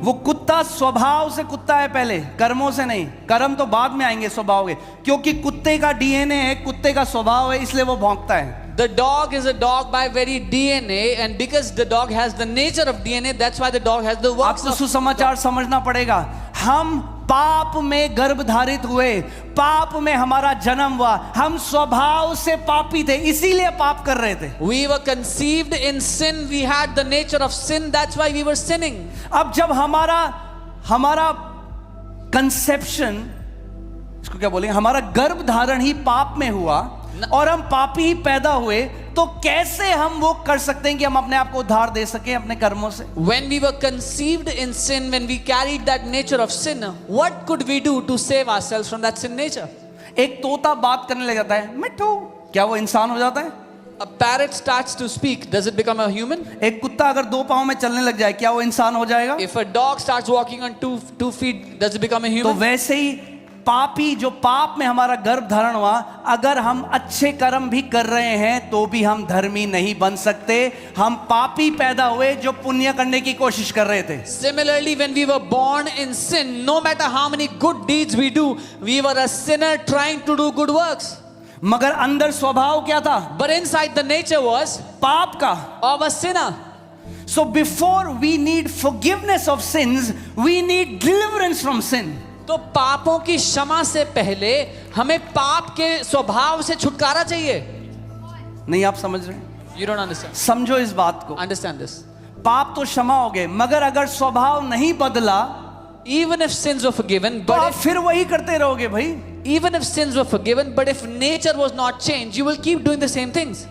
वो कुत्ता स्वभाव से कुत्ता है, पहले कर्मों से नहीं। कर्म तो बाद में आएंगे स्वभाव के, क्योंकि कुत्ते का डीएनए है, कुत्ते का स्वभाव है, इसलिए वो भौंकता है। The dog is a dog by very DNA, and because the dog has the nature of DNA, that's why the dog has the works आपको of सुसमाचार समझना पड़ेगा। हम पाप में गर्भ धारित हुए, पाप में हमारा जन्म हुआ, हम स्वभाव से पापी थे, इसीलिए पाप कर रहे थे। We were conceived in sin, we had the nature of sin, that's why we were sinning. अब जब हमारा कंसेप्शन, इसको क्या बोलेंगे, हमारा गर्भ धारण ही पाप में हुआ और हम पापी ही पैदा हुए, तो कैसे हम वो कर सकते हैं कि हम अपने आप को उद्धार दे सकें अपने कर्मों से? When we were conceived in sin, when we carried that nature of sin, what could we do to save ourselves from that sin nature? एक तोता बात करने लग जाता है, मिट्ठू, क्या वो इंसान हो जाता है? A parrot starts to speak, does it become a human? एक कुत्ता अगर दो पांव में चलने लग जाए, क्या वो इंसान हो जाएगा? If a dog starts walking on two feet, does it become a तो human? वैसे ही पापी, जो पाप में हमारा गर्भ धारण हुआ, अगर हम अच्छे कर्म भी कर रहे हैं तो भी हम धर्मी नहीं बन सकते। हम पापी पैदा हुए जो पुण्य करने की कोशिश कर रहे थे। Similarly, when we were born in sin, no matter how many good deeds we do, we were a sinner trying to do good works. मगर अंदर स्वभाव क्या था? But inside the nature was पाप का। of a sinner. So before we need forgiveness of sins, we need deliverance from sin. तो पापों की क्षमा से पहले हमें पाप के स्वभाव से छुटकारा चाहिए। नहीं, आप समझ रहे हैं? You don't understand. समझो इस बात को। Understand this. पाप तो क्षमा हो गए, मगर अगर स्वभाव नहीं बदला Even if sins were forgiven, तो but आप फिर वही करते रहोगे भाई। even if sins were forgiven, but if nature was not changed, you will keep doing the same things.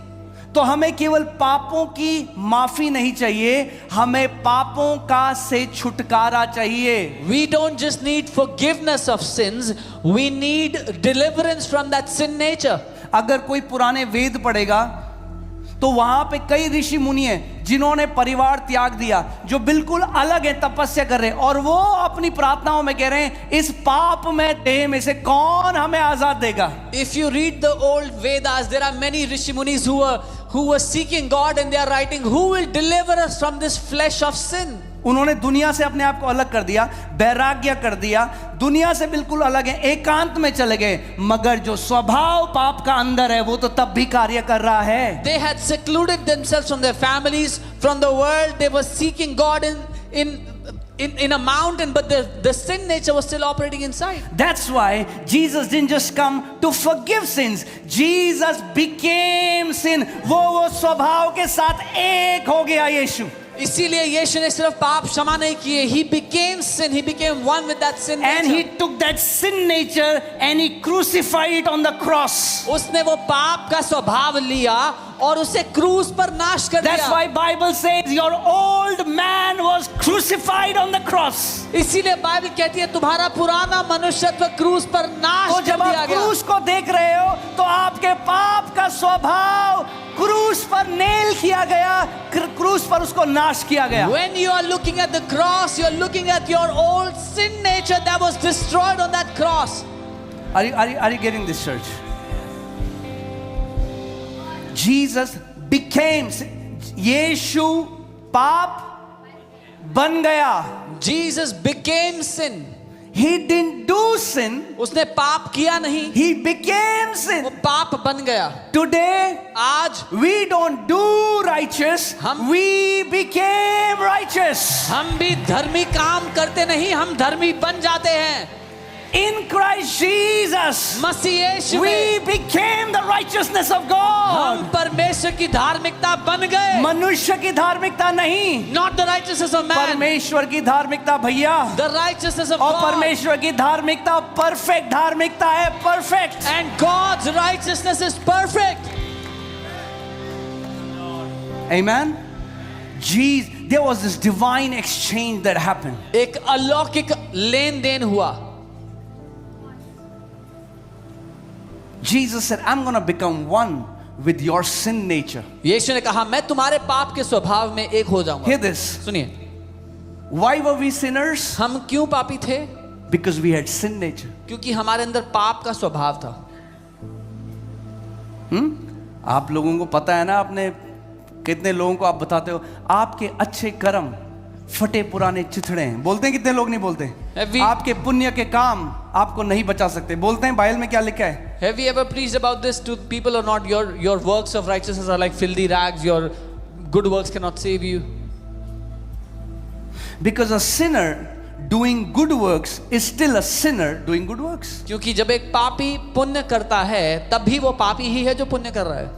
तो हमें केवल पापों की माफी नहीं चाहिए, हमें पापों का से छुटकारा चाहिए। We don't just need forgiveness of sins, we need deliverance from that sin nature. अगर कोई पुराने वेद पढ़ेगा तो वहां पे कई ऋषि मुनि हैं जिन्होंने परिवार त्याग दिया, जो बिल्कुल अलग है, तपस्या कर रहे हैं, और वो अपनी प्रार्थनाओं में कह रहे हैं, इस पाप में देह में से कौन हमें आजाद देगा? If you read the old Vedas, there are many Rishi Munis who were seeking God, and they are writing, who will deliver us from this flesh of sin? उन्होंने दुनिया से अपने आप को अलग कर दिया, वैराग्य कर दिया, दुनिया से बिल्कुल अलग है, एकांत में चले गए, मगर जो स्वभाव पाप का अंदर है वो तो तब भी कार्य कर रहा है। They had secluded themselves from their families, from the world. They were seeking God in a mountain, but the sin nature was still operating inside. That's why Jesus didn't just come to forgive sins. Jesus became sin. वो स्वभाव के साथ एक हो गया यीशु। इसीलिए यीशु ने सिर्फ पाप क्षमा नहीं किए, he became sin, he became one with that sin nature. And he took that sin nature and he crucified it on the cross. उसने वो पाप का स्वभाव लिया और उसे क्रूस पर नाश कर दिया। That's why Bible says your old man was crucified on the cross. इसीलिए बाइबल कहती है तुम्हारा पुराना मनुष्यत्व क्रूस पर नाश तो कर जब दिया आप गया। क्रूस को देख रहे हो तो आपके पाप का स्वभाव क्रूस पर नेल किया गया, क्रूस पर उसको नाश किया गया। When you are looking at the cross, you are looking at your old sin nature that was destroyed on that cross. Are you getting this, church? Jesus became, यीशु पाप बन गया. Jesus became sin. He didn't do sin. उसने पाप किया नहीं, He became वो sin. पाप बन गया. Today, आज we don't do righteous. We became righteous. हम भी धर्मी काम करते नहीं, हम धर्मी बन जाते हैं. In Christ Jesus, मसीह यीशु में we became the righteousness of हम God. परमेश्वर की धार्मिकता बन गए. मनुष्य की धार्मिकता नहीं, Not the righteousness of man, परमेश्वर की धार्मिकता भैया. the righteousness of और God. परमेश्वर की धार्मिकता परफेक्ट धार्मिकता है, perfect. And God's righteousness is perfect. Amen. Jesus, there was this divine exchange that happened. एक अलौकिक लेन देन हुआ. Jesus said, I'm going to become one with your sin nature. यीशु ने कहा मैं तुम्हारे पाप के स्वभाव में एक हो जाऊंगा. Hear this. सुनिए, Why were we sinners? हम क्यों पापी थे? Because we had sin nature. क्योंकि हमारे अंदर पाप का स्वभाव था. आप लोगों को पता है ना, आपने कितने लोगों को आप बताते हो आपके अच्छे कर्म फटे पुराने चिथड़े हैं. बोलते हैं कितने लोग नहीं बोलते? आपके पुण्य के काम आपको नहीं बचा सकते. बोलते हैं बाइबल में क्या लिखा है? Have you ever preached about this to people or not? Your works of righteousness are like filthy rags. Your good works cannot save you. Because a sinner doing good works is still a sinner doing good works. क्योंकि जब एक पापी पुण्य करता है तब भी वो पापी ही है जो पुण्य कर रहा है.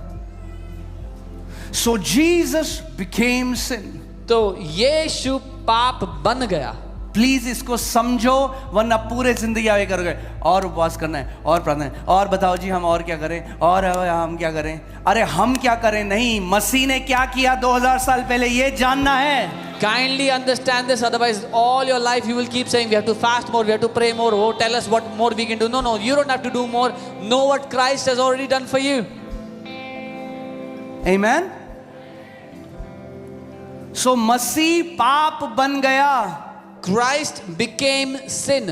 So Jesus became sin. तो यीशु पाप बन गया. प्लीज इसको समझो, वरना पूरे जिंदगी आगे करोगे और उपवास करना है और प्रार्थना है और बताओ जी हम और क्या करें और हम क्या करें. अरे हम क्या करें नहीं, मसीह ने क्या किया 2000 साल पहले ये जानना है. Kindly understand this, otherwise all your life you will keep saying we have to fast more, we have to pray more. Oh, tell us what more we can do. No, you don't have to do more. Know what Christ has already done for you. Amen. So मसीह पाप बन गया. Christ became sin.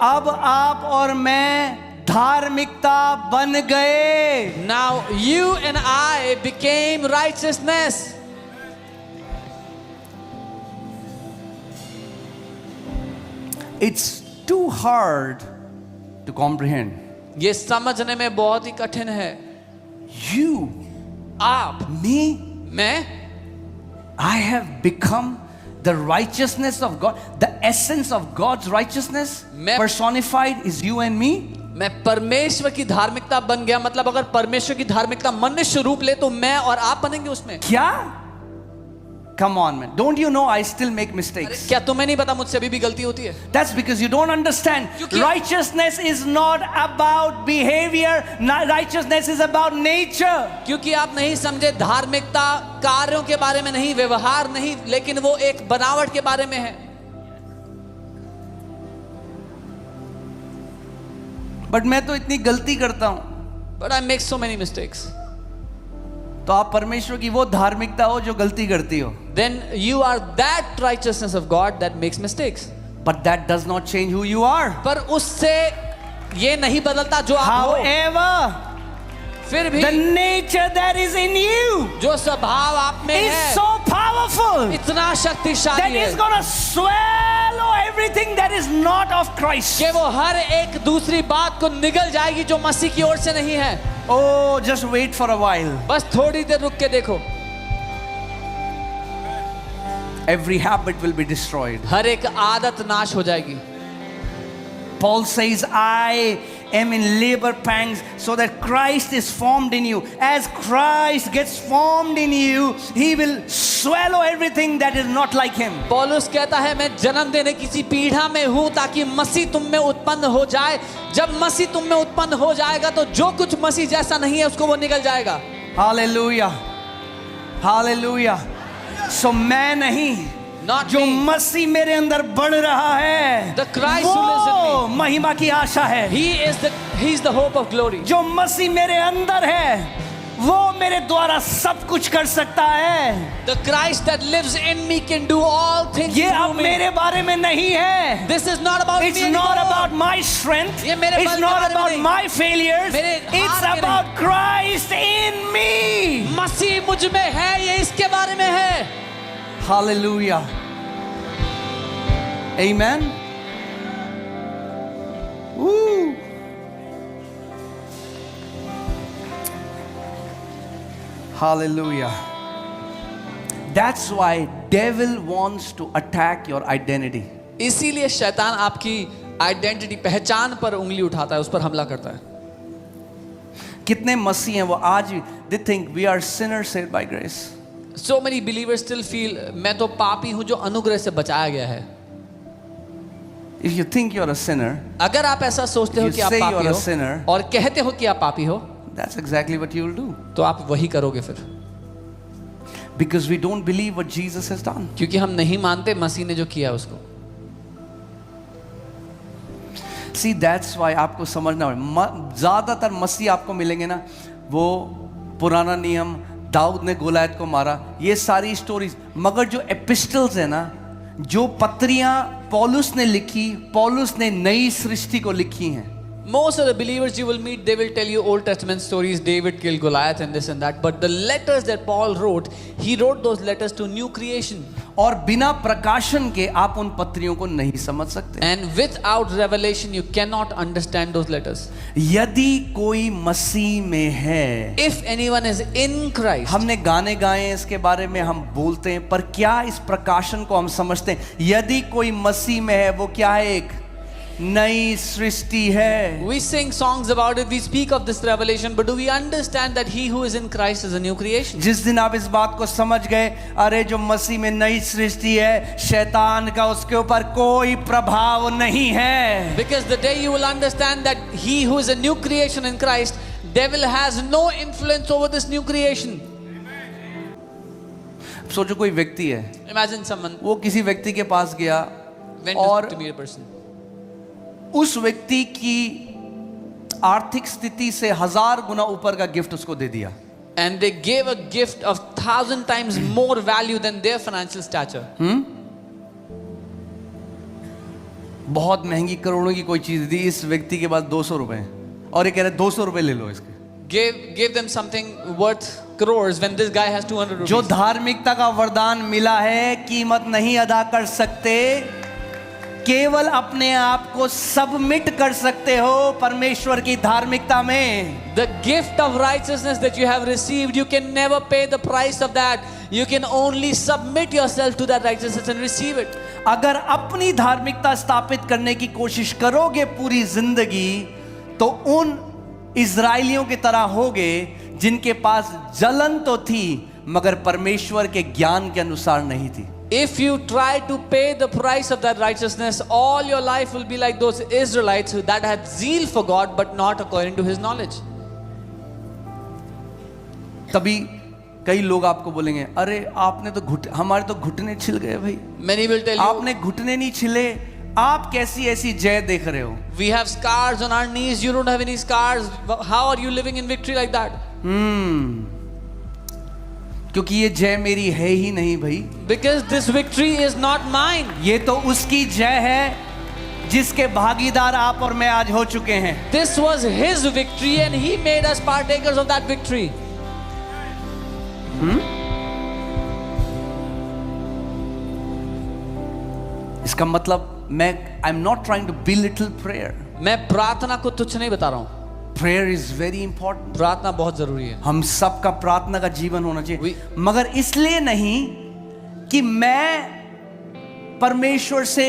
अब आप और मैं धार्मिकता बन गए. Now you and I became righteousness. It's too hard to comprehend. ये समझने में बहुत ही कठिन है. You, आप, me, मैं, I have become the righteousness of God. The essence of God's righteousness personified is you and me. मैं परमेश्वर की धार्मिकता बन गया. मतलब अगर परमेश्वर की धार्मिकता मनुष्य रूप ले तो मैं और आप बनेंगे उसमें. क्या? Come on, man. Don't you know I still make mistakes? क्या तुम्हें नहीं पता मुझसे अभी भी गलती होती है? That's because you don't understand. Righteousness is not about behavior. Righteousness is about nature. क्योंकि आप नहीं समझे, धार्मिकता कार्यों के बारे में नहीं, व्यवहार नहीं, लेकिन वो एक बनावट के बारे में है. But मैं तो इतनी गलती करता हूं. But I make so many mistakes. तो आप परमेश्वर की वो धार्मिकता हो जो गलती करती हो. Then you are that righteousness of God that makes mistakes. But that does not change who you are. पर उससे ये नहीं बदलता जो आप हो. However, फिर भी the nature that is in you जो स्वभाव आप में is है so powerful इतना that शक्तिशाली is है going to swallow everything that is not of Christ. कि वो हर एक दूसरी बात को निगल जाएगी जो मसीह की ओर से नहीं है. Oh, just wait for a while. बस थोड़ी देर रुक के देखो. Every habit will be destroyed. हर एक आदत नाश हो जाएगी. Paul says, I am in labor pangs so that Christ is formed in you. As Christ gets formed in you, he will swallow everything that is not like him. पौलुस कहता है मैं जन्म देने किसी पीढ़ा में हूं ताकि मसीह तुम में उत्पन्न हो जाए. जब मसीह तुम में उत्पन्न हो जाएगा तो जो कुछ मसीह जैसा नहीं है उसको वो निकल जाएगा. Hallelujah. Hallelujah. So मैं नहीं, Not जो me. मसीह मेरे अंदर बढ़ रहा है, The Christ who lives in वो महिमा की आशा है. He's the hope of glory. जो मसीह मेरे अंदर है वो मेरे द्वारा सब कुछ कर सकता है. The Christ that lives in me can do all things ये through अब me. मेरे बारे में नहीं है. This is not about It's me not anymore. about my strength. ये मेरे It's बल के not बारे में about नहीं. my failures. मेरे It's हार के about Christ in me. मसीह मुझ में है, ये इसके बारे में है. Hallelujah. Amen. Woo. Hallelujah. That's why devil wants to attack your identity. इसीलिए शैतान आपकी आइडेंटिटी, पहचान पर उंगली उठाता है, उस पर हमला करता है। कितने मसीह हैं वो आज they think we are sinners saved by grace. So many believers still feel मैं तो पापी हूं जो अनुग्रह से बचाया गया है। If you think you're a sinner, अगर आप ऐसा सोचते हो You कि आप say पापी you're a हो sinner. और कहते हो कि आप पापी हो, that's exactly what you'll do. तो आप वही करोगे फिर, Because we don't believe what Jesus has done. क्योंकि हम नहीं मानते मसीह ने जो किया उसको। See, that's why आपको समझना है, ज़्यादातर मसीह आपको मिलेंगे ना, वो पुराना नियम, दाऊद ने गोलायत को मारा, ये सारी स्टोरीज, मगर जो एपिस्टल्स है ना, जो पत्रियां पौलुस ने लिखी, पौलुस ने नई सृष्टि को लिखी हैं। Most of the believers you will meet, they will tell you Old Testament stories, David killed Goliath and this and that. But the letters that Paul wrote, he wrote those letters to new creation. और बिना प्रकाशन के आप उन पत्रियों को नहीं समझ सकते। And without revelation, you cannot understand those letters. यदि कोई मसीह में है, If anyone is in Christ, हमने गाने गाए हैं इसके बारे में, हम बोलते हैं, पर क्या इस प्रकाशन को हम समझते हैं? यदि कोई मसीह में है, वो क्या है? एक नई सृष्टि है। we sing songs about it, we speak of this revelation, but do we understand that he who is in Christ is a new creation? जिस दिन आप इस बात को समझ गए, अरे जो मसीह में नई सृष्टि है, शैतान का उसके ऊपर कोई प्रभाव नहीं है। Because the day you will understand that he who is a new creation in Christ, devil has no influence over this new creation. सोचो कोई व्यक्ति है, Imagine someone वो किसी व्यक्ति के पास गया went और to meet a person. उस व्यक्ति की आर्थिक स्थिति से 1000 गुना ऊपर का गिफ्ट उसको दे दिया। And they gave a gift of 1,000 times more value than their financial stature. बहुत महंगी करोड़ों की कोई चीज दी, इस व्यक्ति के पास 200 रुपए, और ये कह रहे 200 रुपए ले लो इसके। Gave them something worth crores when this guy has 200 rupees. जो धार्मिकता का वरदान मिला है, कीमत नहीं अदा कर सकते, केवल अपने आप को सबमिट कर सकते हो परमेश्वर की धार्मिकता में। The gift of righteousness that you have received, you can never pay the price of that. You can only submit yourself to that righteousness and receive it. अगर अपनी धार्मिकता स्थापित करने की कोशिश करोगे पूरी जिंदगी, तो उन इजराइलियों की तरह होगे जिनके पास जलन तो थी मगर परमेश्वर के ज्ञान के अनुसार नहीं थी। If you try to pay the price of that righteousness, all your life will be like those Israelites that had zeal for God but not according to His knowledge. तभी कई लोग आपको बोलेंगे, अरे आपने तो हमारे तो घुटने छिल गए भाई। Many will tell you, आपने घुटने नहीं छिले, आप कैसी ऐसी जय देख रहे हो? we have scars on our knees, you don't have any scars. How are you living in victory like that? क्योंकि ये जय मेरी है ही नहीं भाई। Because this victory is not mine. ये तो उसकी जय है जिसके भागीदार आप और मैं आज हो चुके हैं। This was His victory and He made us partakers of that victory. इसका मतलब I am not trying to belittle prayer. मैं प्रार्थना को तुच्छ नहीं बता रहा हूं। Prayer is very important. प्रार्थना बहुत जरूरी है। हम सबका प्रार्थना का जीवन होना चाहिए, मगर इसलिए नहीं कि मैं परमेश्वर से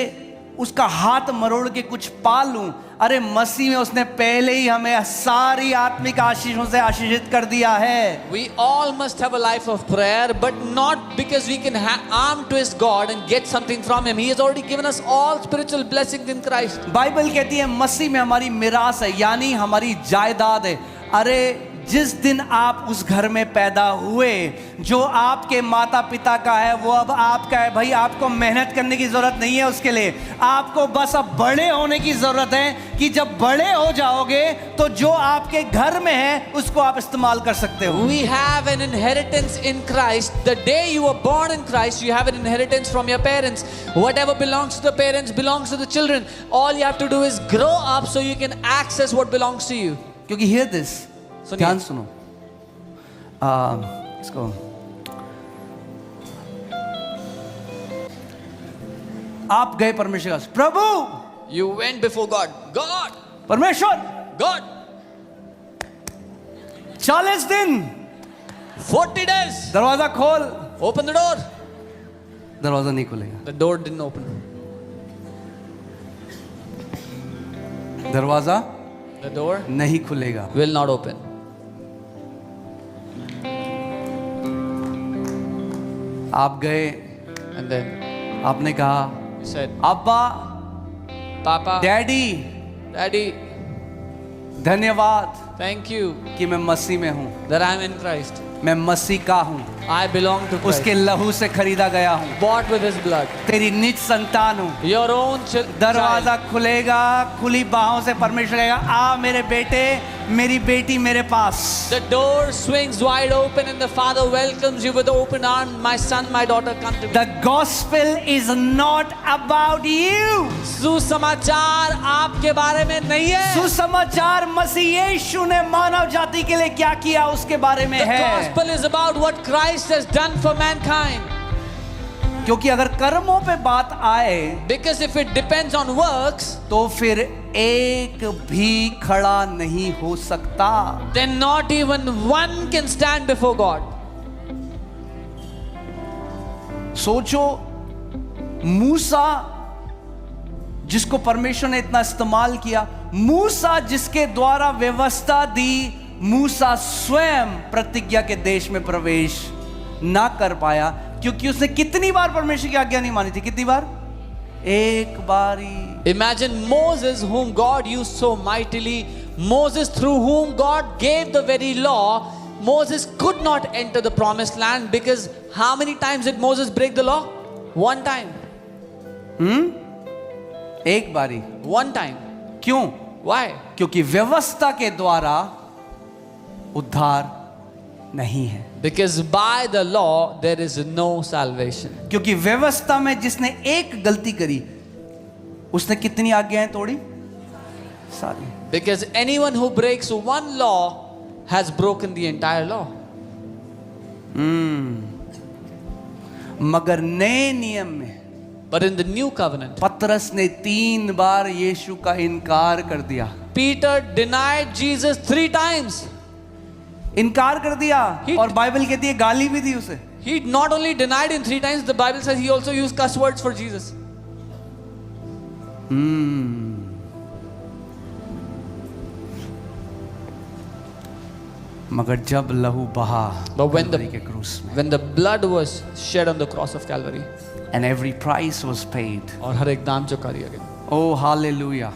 उसका हाथ मरोड़ के कुछ पा लूं। अरे मसीह में उसने पहले ही हमें सारी आत्मिक आशीषों से आशीषित कर दिया है। We all must have a life of prayer, but not because we can arm twist God and get something from Him. He has already given us all spiritual blessings in Christ. Bible कहती है मसीह में हमारी मिरास है, यानी हमारी जायदाद है। अरे जिस दिन आप उस घर में पैदा हुए, जो आपके माता पिता का है वो अब आपका है भाई। आपको मेहनत करने की जरूरत नहीं है उसके लिए, आपको बस अब बड़े होने की जरूरत है कि जब बड़े हो जाओगे तो जो आपके घर में है उसको आप इस्तेमाल कर सकते हो। We have an inheritance in Christ. The day you were born in Christ, you have an inheritance from your parents. Whatever belongs to the parents belongs to the children. All you have to do is grow up so you can access what belongs to you. क्योंकि hear this, ध्यान सुनो, इसको आप गए परमेश्वर के पास, प्रभु, You went before God. God, परमेश्वर, God. 40 दिन 40 days. दरवाजा खोल, Open the door. दरवाजा नहीं खुलेगा, The door didn't open. दरवाजा The door नहीं खुलेगा। will not open. आप गए, And then आपने कहा, he said, अब्बा, Papa, डैडी, Daddy, धन्यवाद thank you कि मैं मसीह में हूँ, that I am in Christ. मैं मसीह का हूँ, I belong to Christ. उसके लहू से खरीदा गया हूँ, Bought with His blood. तेरी निज संतान हूँ। Your own child. दरवाजा खुलेगा, खुली बाहों से परमेश्वर कहेगा, आ मेरे बेटे, मेरी बेटी मेरे पास। The door swings wide open and the Father welcomes you with open arms. My son, my daughter, come to me. The gospel is not about you. सुसमाचार आपके बारे में नहीं है. सुसमाचार मसीह यीशु ने मानव जाति के लिए क्या किया उसके बारे में The है। gospel is about what Christ has done for mankind. क्योंकि अगर कर्मों पे बात आए Because if it depends on works, तो फिर एक भी खड़ा नहीं हो सकता। then not even one can stand before God. सोचो, मूसा जिसको परमेश्वर ने इतना इस्तेमाल किया, मूसा जिसके द्वारा व्यवस्था दी, मूसा स्वयं प्रतिज्ञा के देश में प्रवेश ना कर पाया क्योंकि उसने कितनी बार परमेश्वर की आज्ञा नहीं मानी थी? कितनी बार? एक बारी। Imagine Moses, whom God used so mightily, Moses through whom God gave the very law. Moses could not enter the promised land because how many times did Moses break the law? One time. एक बारी। One time. क्यों? Why? क्योंकि व्यवस्था के द्वारा उद्धार नहीं है। Because by the law there is no salvation. क्योंकि व्यवस्था में जिसने एक गलती करी, उसने कितनी आज्ञाएं तोड़ी? सारी। Because anyone who breaks one law has broken the entire law. मगर नए नियम में But in the new covenant, पतरस ने 3 बार यीशु का इनकार कर दिया। Peter denied Jesus 3 times. इनकार कर दिया और बाइबल कहती है गाली भी दी उसे। He not only denied him 3 times, the Bible says he also used cuss words for Jesus. मगर जब लहू बहा But when कलवरी के क्रूस में, when the blood was shed on the cross of Calvary, and every price was paid. और हर एक दाम चुका दिया गया. Oh, hallelujah.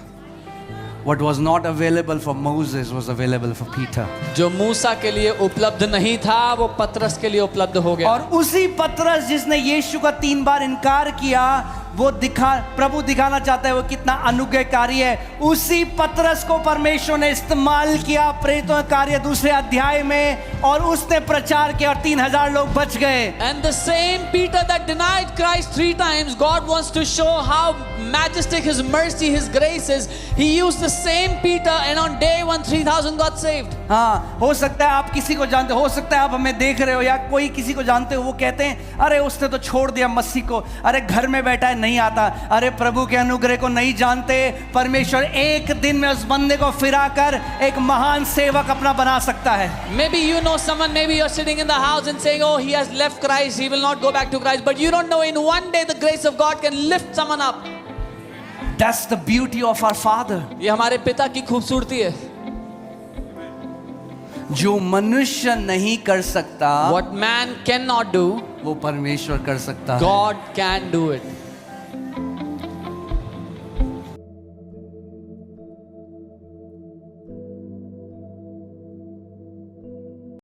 What was not available for Moses was available for Peter. जो मूसा के लिए उपलब्ध नहीं था, वो पतरस के लिए उपलब्ध हो गया. और उसी पतरस जिसने यीशु का 3 बार इनकार किया, वो प्रभु दिखाना चाहता है वो कितना अनुग्रहकारी है। उसी पतरस को परमेश्वर ने इस्तेमाल किया प्रेरितों के कार्य 2 अध्याय में, और उसने प्रचार किया और 3000 लोग बच गए। And the same Peter that denied Christ 3 times, God wants to show how majestic His mercy, His grace is. He used the same Peter, and on day 1, 3000 got saved. हाँ, हो सकता है आप किसी को जानते हो सकता है आप हमें देख रहे हो या कोई किसी को जानते हो, वो कहते हैं अरे उसने तो छोड़ दिया मसीह को, अरे घर में बैठा है नहीं आता, अरे प्रभु के अनुग्रह को नहीं जानते। परमेश्वर एक दिन में उस बंदे को फिराकर एक महान सेवक अपना बना सकता है। Maybe you know someone, maybe you're sitting in the house and saying, oh, he has left Christ, he will not go back to Christ. But you don't know, in one day the grace of God can lift someone up. That's the beauty of our Father. ये हमारे पिता की खूबसूरती है. जो मनुष्य नहीं कर सकता, What man cannot do, वो परमेश्वर कर सकता है। God can do it.